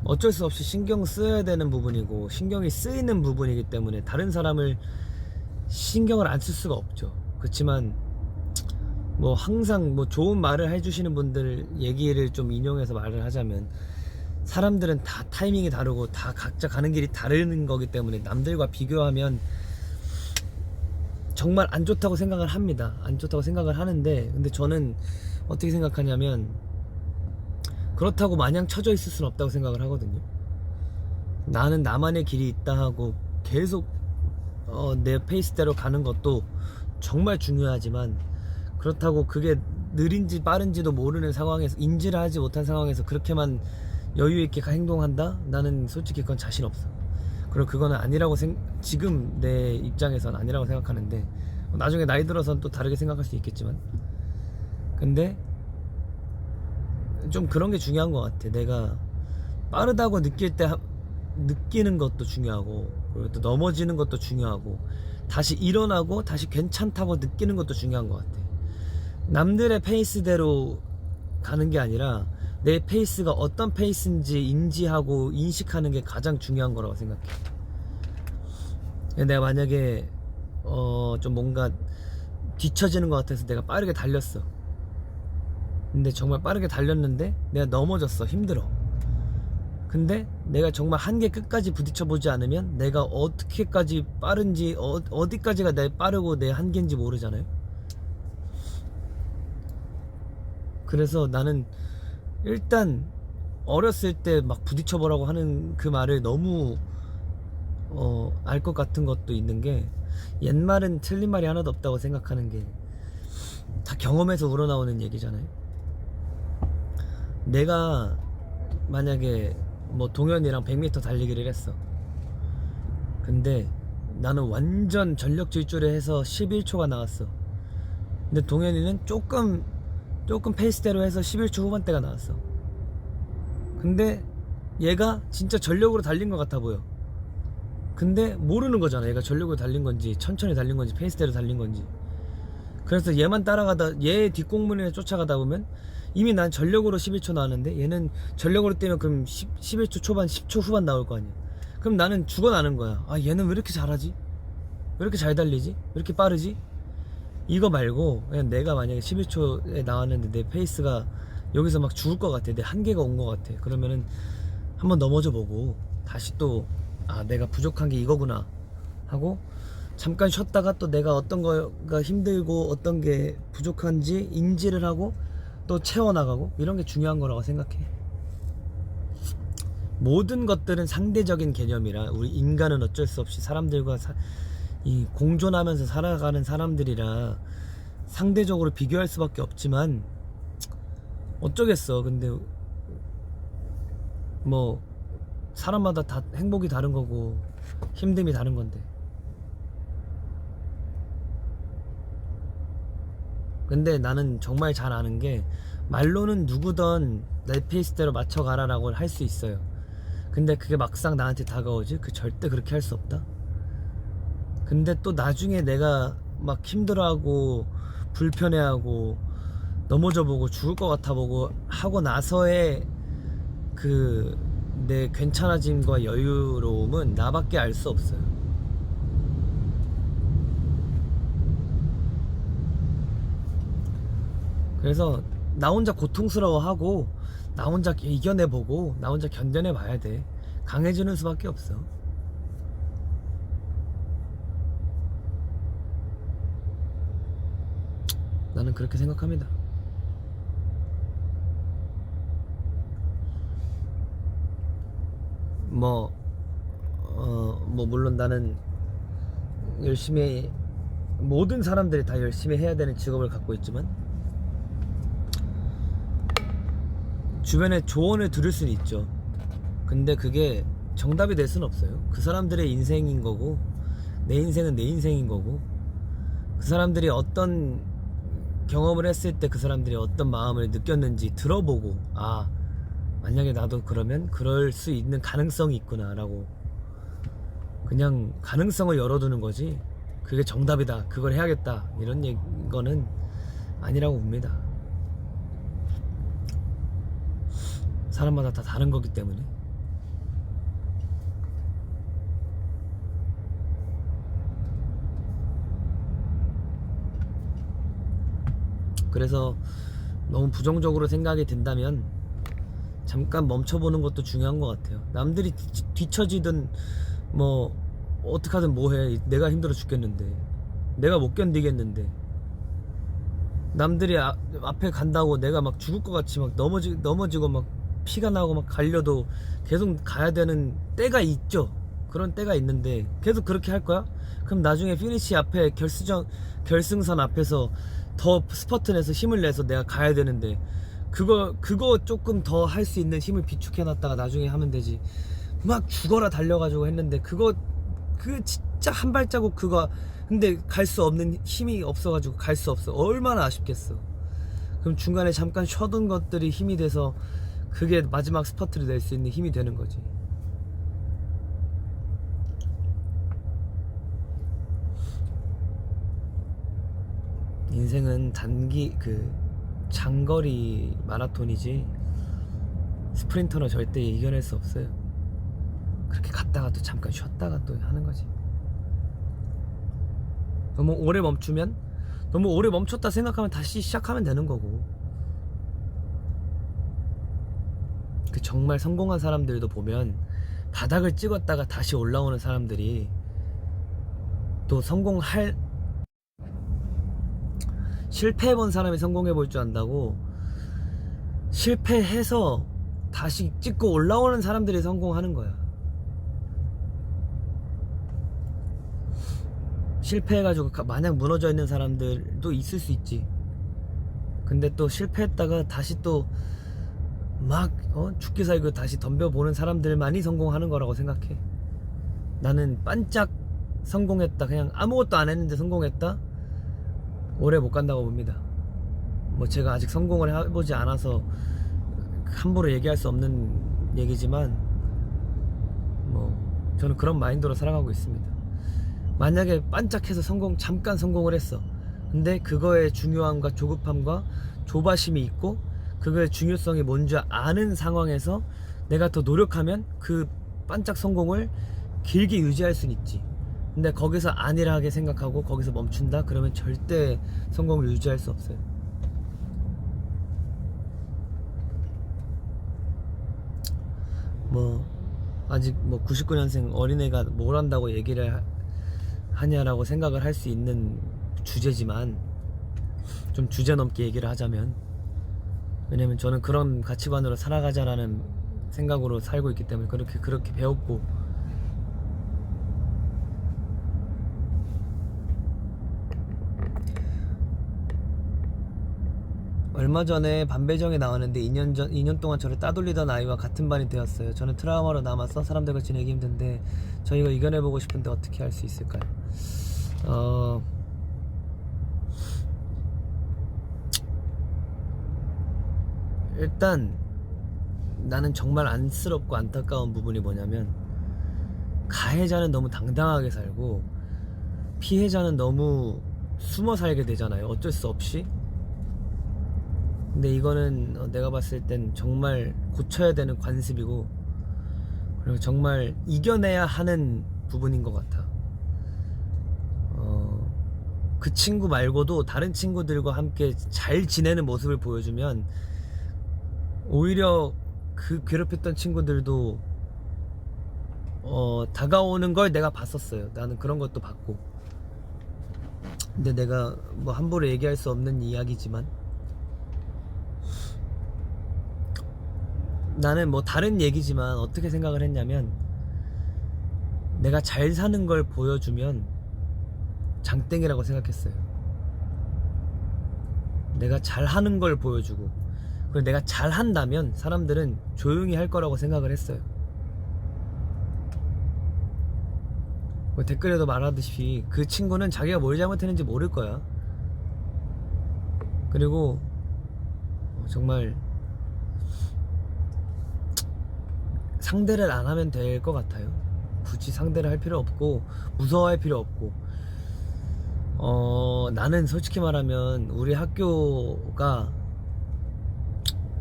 어쩔 수 없이 신경 쓰여야 되는 부분이고 신경이 쓰이는 부분이기 때문에 다른 사람을 신경을 안 쓸 수가 없죠. 그렇지만 뭐 항상 뭐 좋은 말을 해주시는 분들 얘기를 좀 인용해서 말을 하자면, 사람들은 다 타이밍이 다르고 다 각자 가는 길이 다른 거기 때문에 남들과 비교하면 정말 안 좋다고 생각을 합니다. 안 좋다고 생각을 하는데, 근데 저는 어떻게 생각하냐면, 그렇다고 마냥 처져 있을 수는 없다고 생각을 하거든요. 나는 나만의 길이 있다 하고 계속 내 페이스대로 가는 것도 정말 중요하지만, 그렇다고 그게 느린지 빠른지도 모르는 상황에서, 인지를 하지 못한 상황에서 그렇게만 여유있게 행동한다? 나는 솔직히 그건 자신 없어. 그리고 그거는 아니라고 지금 내 입장에선 아니라고 생각하는데, 나중에 나이 들어서는 또 다르게 생각할 수 있겠지만, 근데 좀 그런 게 중요한 것 같아. 내가 빠르다고 느낄 때 느끼는 것도 중요하고, 그리고 또 넘어지는 것도 중요하고, 다시 일어나고 다시 괜찮다고 느끼는 것도 중요한 것 같아. 남들의 페이스대로 가는 게 아니라 내 페이스가 어떤 페이스인지 인지하고 인식하는 게 가장 중요한 거라고 생각해. 내가 만약에 좀 뭔가 뒤처지는 것 같아서 내가 빠르게 달렸어. 근데 정말 빠르게 달렸는데 내가 넘어졌어. 힘들어. 근데 내가 정말 한계 끝까지 부딪혀보지 않으면 내가 어떻게까지 빠른지, 어디까지가 내 빠르고 내 한계인지 모르잖아요. 그래서 나는 일단 어렸을 때 막 부딪혀보라고 하는 그 말을 너무 알 것 같은 것도 있는 게, 옛말은 틀린 말이 하나도 없다고 생각하는 게 다 경험에서 우러나오는 얘기잖아요. 내가 만약에 뭐 동현이랑 100m 달리기를 했어. 근데 나는 완전 전력 질주를 해서 11초가 나왔어. 근데 동현이는 조금 페이스대로 해서 11초 후반대가 나왔어. 근데 얘가 진짜 전력으로 달린 것 같아 보여. 근데 모르는 거잖아. 얘가 전력으로 달린 건지 천천히 달린 건지 페이스대로 달린 건지. 그래서 얘만 따라가다, 얘 뒷공문에 쫓아가다 보면 이미 난 전력으로 11초 나왔는데 얘는 전력으로 뛰면 그럼 11초 초반 10초 후반 나올 거 아니야. 그럼 나는 죽어나는 거야. 아, 얘는 왜 이렇게 잘하지? 왜 이렇게 잘 달리지? 왜 이렇게 빠르지? 이거 말고 그냥 내가 만약에 11초에 나왔는데 내 페이스가 여기서 막 죽을 것 같아. 내 한계가 온 것 같아. 그러면은 한번 넘어져 보고 다시 또, 아, 내가 부족한 게 이거구나 하고 잠깐 쉬었다가 또 내가 어떤 거가 힘들고 어떤 게 부족한지 인지를 하고 또 채워나가고, 이런 게 중요한 거라고 생각해. 모든 것들은 상대적인 개념이라, 우리 인간은 어쩔 수 없이 사람들과 이 공존하면서 살아가는 사람들이라 상대적으로 비교할 수밖에 없지만 어쩌겠어. 근데 뭐 사람마다 다 행복이 다른 거고 힘듦이 다른 건데. 근데 나는 정말 잘 아는 게, 말로는 누구든 내 페이스대로 맞춰가라 라고 할 수 있어요. 근데 그게 막상 나한테 다가오지? 그 절대 그렇게 할 수 없다. 근데 또 나중에 내가 막 힘들어하고 불편해하고 넘어져보고 죽을 것 같아보고 하고 나서의 그 내 괜찮아짐과 여유로움은 나밖에 알 수 없어요. 그래서 나 혼자 고통스러워하고 나 혼자 이겨내보고 나 혼자 견뎌내봐야 돼. 강해지는 수밖에 없어. 나는 그렇게 생각합니다. 뭐 물론 나는 열심히, 모든 사람들이 다 열심히 해야 되는 직업을 갖고 있지만 주변에 조언을 들을 수는 있죠. 근데 그게 정답이 될 수는 없어요. 그 사람들의 인생인 거고 내 인생은 내 인생인 거고, 그 사람들이 어떤 경험을 했을 때 그 사람들이 어떤 마음을 느꼈는지 들어보고, 아, 만약에 나도 그러면 그럴 수 있는 가능성이 있구나 라고 그냥 가능성을 열어두는 거지, 그게 정답이다, 그걸 해야겠다, 이런 거는 아니라고 봅니다. 사람마다 다 다른 거기 때문에. 그래서 너무 부정적으로 생각이 든다면 잠깐 멈춰보는 것도 중요한 것 같아요. 남들이 뒤처지든 뭐 어떡하든 뭐해, 내가 힘들어 죽겠는데, 내가 못 견디겠는데, 남들이 앞에 간다고 내가 막 죽을 것 같이 막 넘어지고 막 피가 나고 막 갈려도 계속 가야 되는 때가 있죠. 그런 때가 있는데 계속 그렇게 할 거야? 그럼 나중에 피니시 앞에 결승선 앞에서 더 스퍼트 내서 힘을 내서 내가 가야 되는데, 그거 조금 더 할 수 있는 힘을 비축해 놨다가 나중에 하면 되지. 막 죽어라 달려가지고 했는데 그 진짜 한 발자국 그거, 근데 갈 수 없는, 힘이 없어가지고 갈 수 없어. 얼마나 아쉽겠어. 그럼 중간에 잠깐 쉬던 것들이 힘이 돼서 그게 마지막 스퍼트를 낼 수 있는 힘이 되는 거지. 인생은 장거리 마라톤이지 스프린터는 절대 이겨낼 수 없어요. 그렇게 갔다가 또 잠깐 쉬었다가 또 하는 거지. 너무 오래 멈췄다 생각하면 다시 시작하면 되는 거고. 그 정말 성공한 사람들도 보면 바닥을 찍었다가 다시 올라오는 사람들이 또 실패해본 사람이 성공해볼 줄 안다고, 실패해서 다시 찍고 올라오는 사람들이 성공하는 거야. 실패해가지고 마냥 무너져 있는 사람들도 있을 수 있지. 근데 또 실패했다가 다시 또 막 죽기 살고 다시 덤벼보는 사람들만이 성공하는 거라고 생각해. 나는 반짝 성공했다, 그냥 아무것도 안 했는데 성공했다, 오래 못 간다고 봅니다. 뭐 제가 아직 성공을 해보지 않아서 함부로 얘기할 수 없는 얘기지만 뭐 저는 그런 마인드로 살아가고 있습니다. 만약에 반짝해서 잠깐 성공을 했어. 근데 그거의 중요함과 조급함과 조바심이 있고 그거의 중요성이 뭔지 아는 상황에서 내가 더 노력하면 그 반짝 성공을 길게 유지할 수는 있지. 근데 거기서 안일하게 생각하고 거기서 멈춘다? 그러면 절대 성공을 유지할 수 없어요. 뭐 아직 99년생 어린애가 뭘 한다고 얘기를 하냐라고 생각을 할 수 있는 주제지만, 좀 주제 넘게 얘기를 하자면, 왜냐면 저는 그런 가치관으로 살아가자라는 생각으로 살고 있기 때문에 그렇게 배웠고, 얼마 전에 반배정에 나왔는데 2년 동안 저를 따돌리던 아이와 같은 반이 되었어요. 저는 트라우마로 남아서 사람들과 지내기 힘든데 저희가 이겨내보고 싶은데 어떻게 할 수 있을까요? 일단 나는 정말 안쓰럽고 안타까운 부분이 뭐냐면, 가해자는 너무 당당하게 살고 피해자는 너무 숨어 살게 되잖아요, 어쩔 수 없이. 근데 이거는 내가 봤을 땐 정말 고쳐야 되는 관습이고, 그리고 정말 이겨내야 하는 부분인 것 같아. 그 친구 말고도 다른 친구들과 함께 잘 지내는 모습을 보여주면 오히려 그 괴롭혔던 친구들도 다가오는 걸 내가 봤었어요. 나는 그런 것도 봤고. 근데 내가 뭐 함부로 얘기할 수 없는 이야기지만, 나는 뭐 다른 얘기지만 어떻게 생각을 했냐면, 내가 잘 사는 걸 보여주면 장땡이라고 생각했어요. 내가 잘하는 걸 보여주고, 그리고 내가 잘한다면 사람들은 조용히 할 거라고 생각을 했어요. 댓글에도 말하듯이 그 친구는 자기가 뭘 잘못했는지 모를 거야. 그리고 정말 상대를 안 하면 될 것 같아요. 굳이 상대를 할 필요 없고 무서워할 필요 없고. 나는 솔직히 말하면 우리 학교가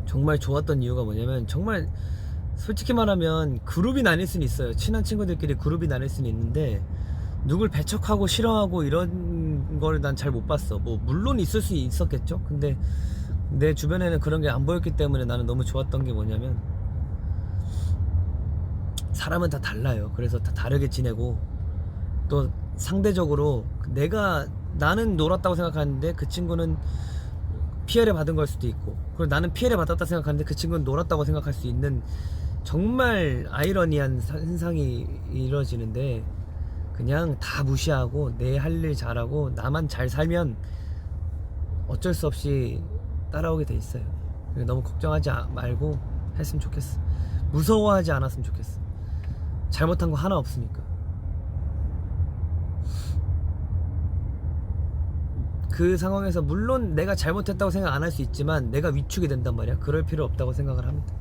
정말 좋았던 이유가 뭐냐면, 정말 솔직히 말하면 그룹이 나뉠 수는 있어요. 친한 친구들끼리 그룹이 나뉠 수는 있는데 누굴 배척하고 싫어하고 이런 걸 난 잘 못 봤어. 뭐 물론 있을 수 있었겠죠. 근데 내 주변에는 그런 게 안 보였기 때문에 나는 너무 좋았던 게 뭐냐면, 사람은 다 달라요. 그래서 다 다르게 지내고, 또 상대적으로 나는 놀았다고 생각하는데 그 친구는 피해를 받은 걸 수도 있고, 그리고 나는 피해를 받았다 생각하는데 그 친구는 놀았다고 생각할 수 있는 정말 아이러니한 현상이 이루어지는데, 그냥 다 무시하고 내 할 일 잘하고 나만 잘 살면 어쩔 수 없이 따라오게 돼 있어요. 너무 걱정하지 말고 했으면 좋겠어. 무서워하지 않았으면 좋겠어. 잘못한 거 하나 없으니까. 그 상황에서 물론 내가 잘못했다고 생각 안 할 수 있지만 내가 위축이 된단 말이야. 그럴 필요 없다고 생각을 합니다.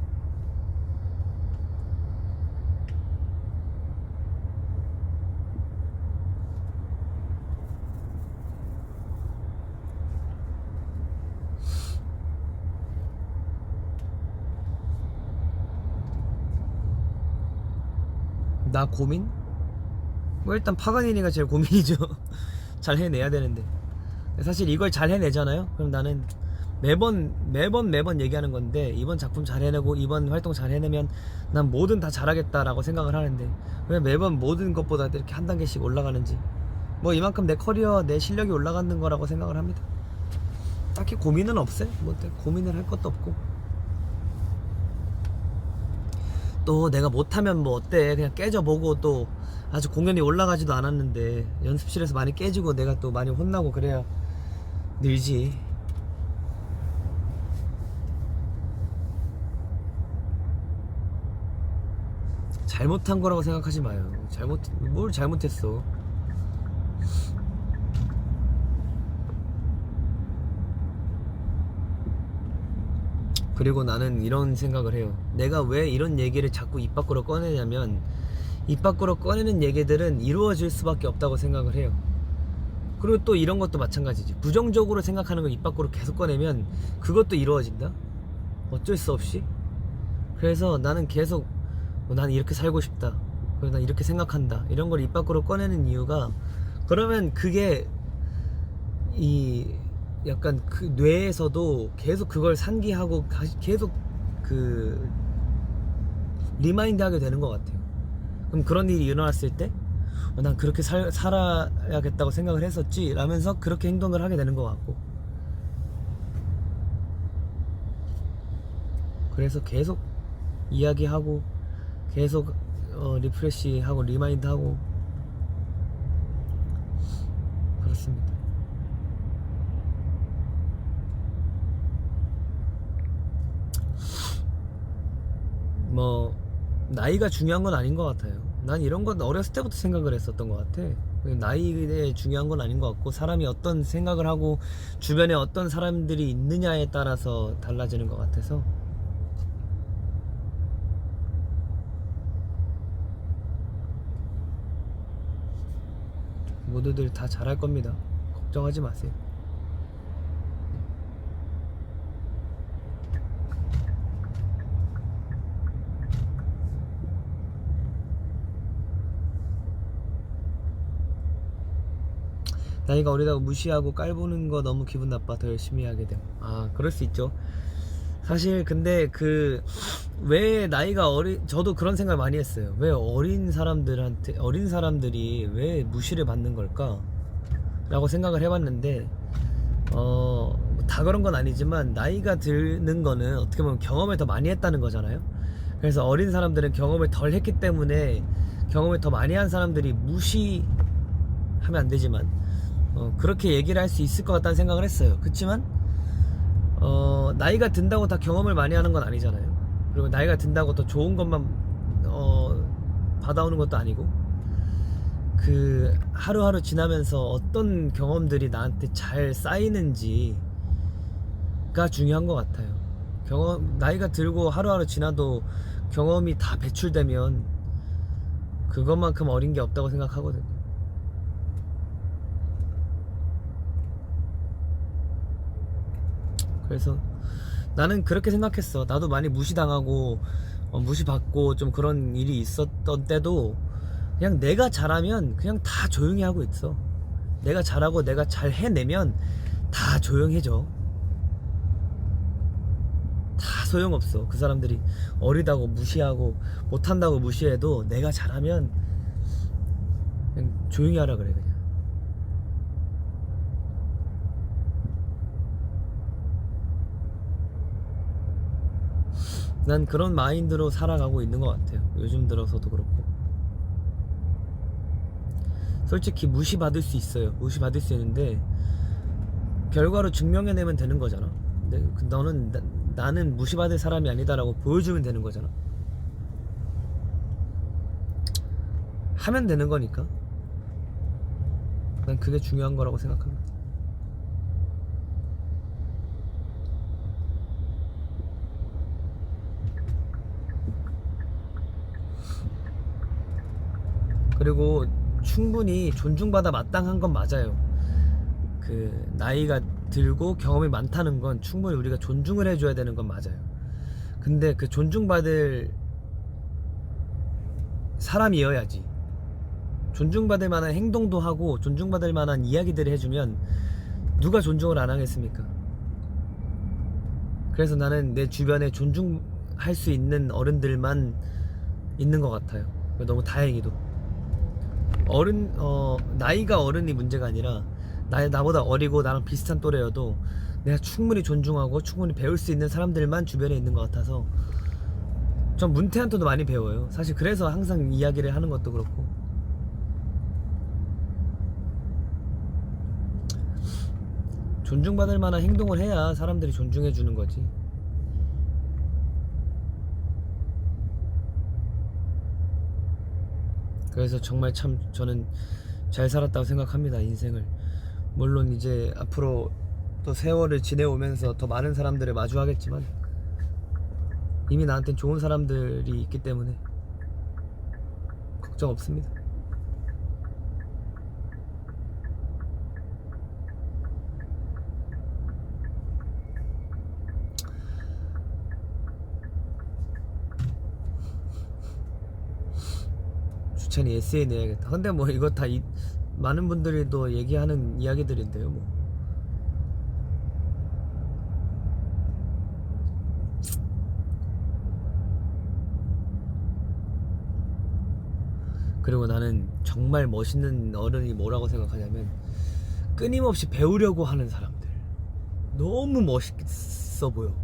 나 고민? 뭐 일단 파가니니가 제일 고민이죠. 잘 해내야 되는데, 사실 이걸 잘 해내잖아요. 그럼 나는 매번 얘기하는 건데, 이번 작품 잘 해내고 이번 활동 잘 해내면 난 뭐든 다 잘하겠다라고 생각을 하는데, 왜 매번 모든 것보다 이렇게 한 단계씩 올라가는지, 뭐 이만큼 내 커리어, 내 실력이 올라가는 거라고 생각을 합니다. 딱히 고민은 없어요. 뭐 고민을 할 것도 없고, 또 내가 못하면 뭐 어때, 그냥 깨져보고, 또 아직 공연이 올라가지도 않았는데 연습실에서 많이 깨지고 내가 또 많이 혼나고 그래야 늘지. 잘못한 거라고 생각하지 마요. 뭘 잘못했어. 그리고 나는 이런 생각을 해요. 내가 왜 이런 얘기를 자꾸 입 밖으로 꺼내냐면, 입 밖으로 꺼내는 얘기들은 이루어질 수밖에 없다고 생각을 해요. 그리고 또 이런 것도 마찬가지지. 부정적으로 생각하는 걸 입 밖으로 계속 꺼내면 그것도 이루어진다? 어쩔 수 없이. 그래서 나는 계속 나는 이렇게 살고 싶다, 그리고 난 이렇게 생각한다, 이런 걸 입 밖으로 꺼내는 이유가, 그러면 그게 약간 그 뇌에서도 계속 그걸 상기하고 계속 그 리마인드 하게 되는 것 같아요. 그럼 그런 일이 일어났을 때 난 그렇게 살아야겠다고 생각을 했었지 라면서 그렇게 행동을 하게 되는 것 같고, 그래서 계속 이야기하고 계속 리프레시하고 리마인드하고 그렇습니다. 뭐 나이가 중요한 건 아닌 것 같아요. 난 이런 건 어렸을 때부터 생각을 했었던 것 같아. 나이에 중요한 건 아닌 것 같고, 사람이 어떤 생각을 하고 주변에 어떤 사람들이 있느냐에 따라서 달라지는 것 같아서, 모두들 다 잘할 겁니다. 걱정하지 마세요. 나이가 어리다고 무시하고 깔보는 거 너무 기분 나빠. 더 열심히 하게 됨. 그럴 수 있죠. 사실 근데 왜 나이가 저도 그런 생각 많이 했어요. 왜 어린 사람들이 왜 무시를 받는 걸까? 라고 생각을 해봤는데, 다 그런 건 아니지만 나이가 드는 거는 어떻게 보면 경험을 더 많이 했다는 거잖아요. 그래서 어린 사람들은 경험을 덜 했기 때문에 경험을 더 많이 한 사람들이 무시하면 안 되지만 그렇게 얘기를 할 수 있을 것 같다는 생각을 했어요. 그렇지만 나이가 든다고 다 경험을 많이 하는 건 아니잖아요. 그리고 나이가 든다고 더 좋은 것만 받아오는 것도 아니고, 그 하루하루 지나면서 어떤 경험들이 나한테 잘 쌓이는지가 중요한 것 같아요. 나이가 들고 하루하루 지나도 경험이 다 배출되면 그것만큼 어린 게 없다고 생각하거든요. 그래서 나는 그렇게 생각했어. 나도 많이 무시당하고 무시받고 좀 그런 일이 있었던 때도 그냥 내가 잘하면 그냥 다 조용히 하고 있어. 내가 잘하고 내가 잘 해내면 다 조용해져. 다 소용없어. 그 사람들이 어리다고 무시하고 못한다고 무시해도 내가 잘하면 그냥 조용히 하라 그래. 그냥 난 그런 마인드로 살아가고 있는 것 같아요. 요즘 들어서도 그렇고. 솔직히 무시받을 수 있어요. 무시받을 수 있는데 결과로 증명해내면 되는 거잖아. 근데 너는 나는 무시받을 사람이 아니다라고 보여주면 되는 거잖아. 하면 되는 거니까 난 그게 중요한 거라고 생각합니다. 그리고 충분히 존중받아 마땅한 건 맞아요. 그 나이가 들고 경험이 많다는 건 충분히 우리가 존중을 해줘야 되는 건 맞아요. 근데 그 존중받을 사람이어야지. 존중받을 만한 행동도 하고 존중받을 만한 이야기들을 해주면 누가 존중을 안 하겠습니까? 그래서 나는 내 주변에 존중할 수 있는 어른들만 있는 것 같아요. 너무 다행히도 나이가 어른이 문제가 아니라 나보다 어리고 나랑 비슷한 또래여도 내가 충분히 존중하고 충분히 배울 수 있는 사람들만 주변에 있는 것 같아서 전 문태한테도 많이 배워요. 사실 그래서 항상 이야기를 하는 것도 그렇고. 존중받을 만한 행동을 해야 사람들이 존중해 주는 거지. 그래서 정말 참 저는 잘 살았다고 생각합니다. 인생을. 물론 이제 앞으로 또 세월을 지내오면서 더 많은 사람들을 마주하겠지만 이미 나한텐 좋은 사람들이 있기 때문에 걱정 없습니다. 주찬이 에세이 내야겠다. 근데 뭐 이거 다 많은 분들이 또 얘기하는 이야기들인데요. 뭐 그리고 나는 정말 멋있는 어른이 뭐라고 생각하냐면 끊임없이 배우려고 하는 사람들. 너무 멋있어 보여.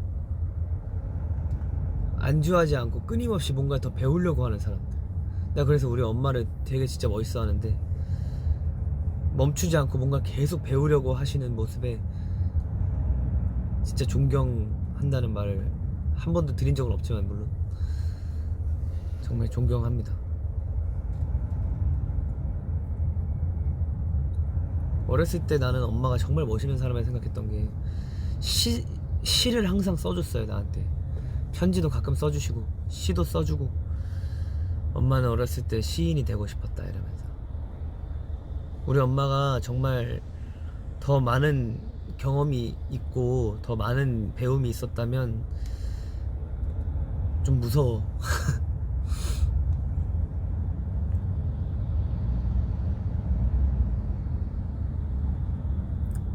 안주하지 않고 끊임없이 뭔가 더 배우려고 하는 사람들. 내가 그래서 우리 엄마를 되게 진짜 멋있어 하는데 멈추지 않고 뭔가 계속 배우려고 하시는 모습에 진짜 존경한다는 말을 한 번도 드린 적은 없지만 물론 정말 존경합니다. 어렸을 때 나는 엄마가 정말 멋있는 사람이라 생각했던 게 시를 항상 써줬어요. 나한테 편지도 가끔 써주시고 시도 써주고 엄마는 어렸을 때 시인이 되고 싶었다 이러면서. 우리 엄마가 정말 더 많은 경험이 있고 더 많은 배움이 있었다면 좀 무서워.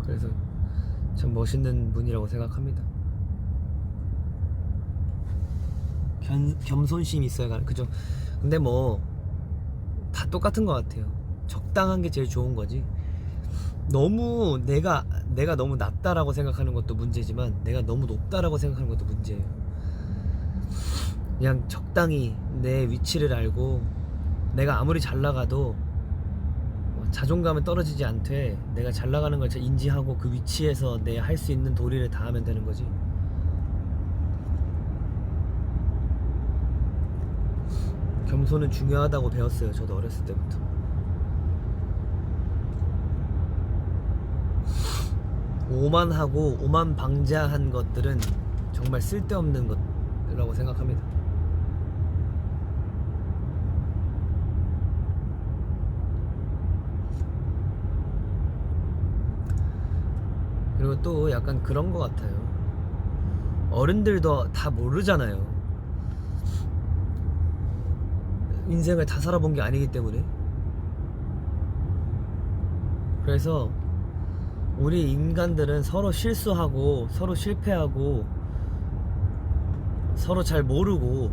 그래서 참 멋있는 분이라고 생각합니다. 겸손심이 있어야 가는 그죠. 근데 뭐 다 똑같은 것 같아요. 적당한 게 제일 좋은 거지. 너무 내가 너무 낮다라고 생각하는 것도 문제지만 내가 너무 높다라고 생각하는 것도 문제예요. 그냥 적당히 내 위치를 알고 내가 아무리 잘 나가도 자존감은 떨어지지 않되 내가 잘 나가는 걸 인지하고 그 위치에서 내 할 수 있는 도리를 다하면 되는 거지. 겸손은 중요하다고 배웠어요. 저도 어렸을 때부터. 오만하고 오만방자한 것들은 정말 쓸데없는 것이라고 생각합니다. 그리고 또 약간 그런 것 같아요. 어른들도 다 모르잖아요. 인생을 다 살아본 게 아니기 때문에. 그래서 우리 인간들은 서로 실수하고 서로 실패하고 서로 잘 모르고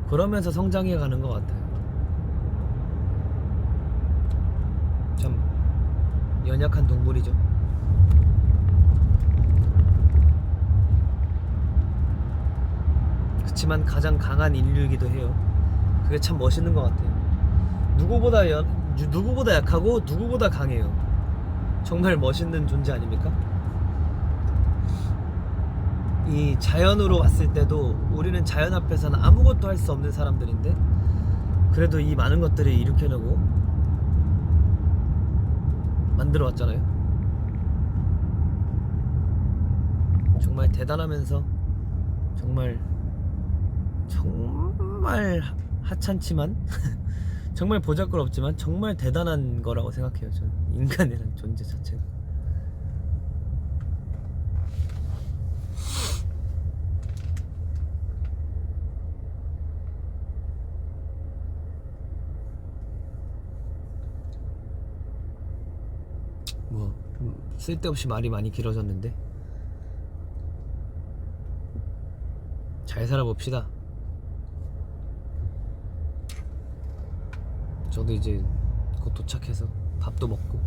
그러면서 성장해 가는 것 같아요. 참 연약한 동물이죠. 그치만 가장 강한 인류이기도 해요. 그게 참 멋있는 것 같아요. 누구보다 약하고 누구보다 강해요. 정말 멋있는 존재 아닙니까? 이 자연으로 봤을 때도 우리는 자연 앞에서는 아무것도 할 수 없는 사람들인데 그래도 이 많은 것들을 일으켜내고 만들어 왔잖아요. 정말 대단하면서 정말 하찮지만 정말 보잘것없지만 정말 대단한 거라고 생각해요. 저는 인간이라는 존재 자체가. 뭐 쓸데없이 말이 많이 길어졌는데 잘 살아봅시다. 저도 이제 곧 도착해서 밥도 먹고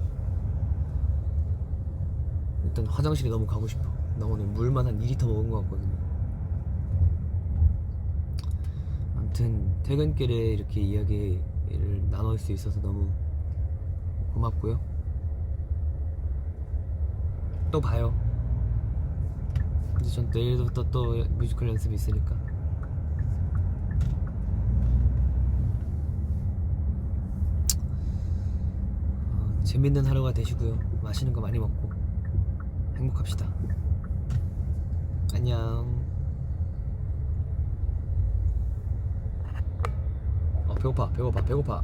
일단 화장실이 너무 가고 싶어. 나 오늘 물만 한 2리터 먹은 것 같거든요. 아무튼 퇴근길에 이렇게 이야기를 나눌 수 있어서 너무 고맙고요. 또 봐요. 이제 전 내일부터 또 뮤지컬 연습이 있으니까. 재밌는 하루가 되시고요. 맛있는 거 많이 먹고 행복합시다. 안녕. 배고파.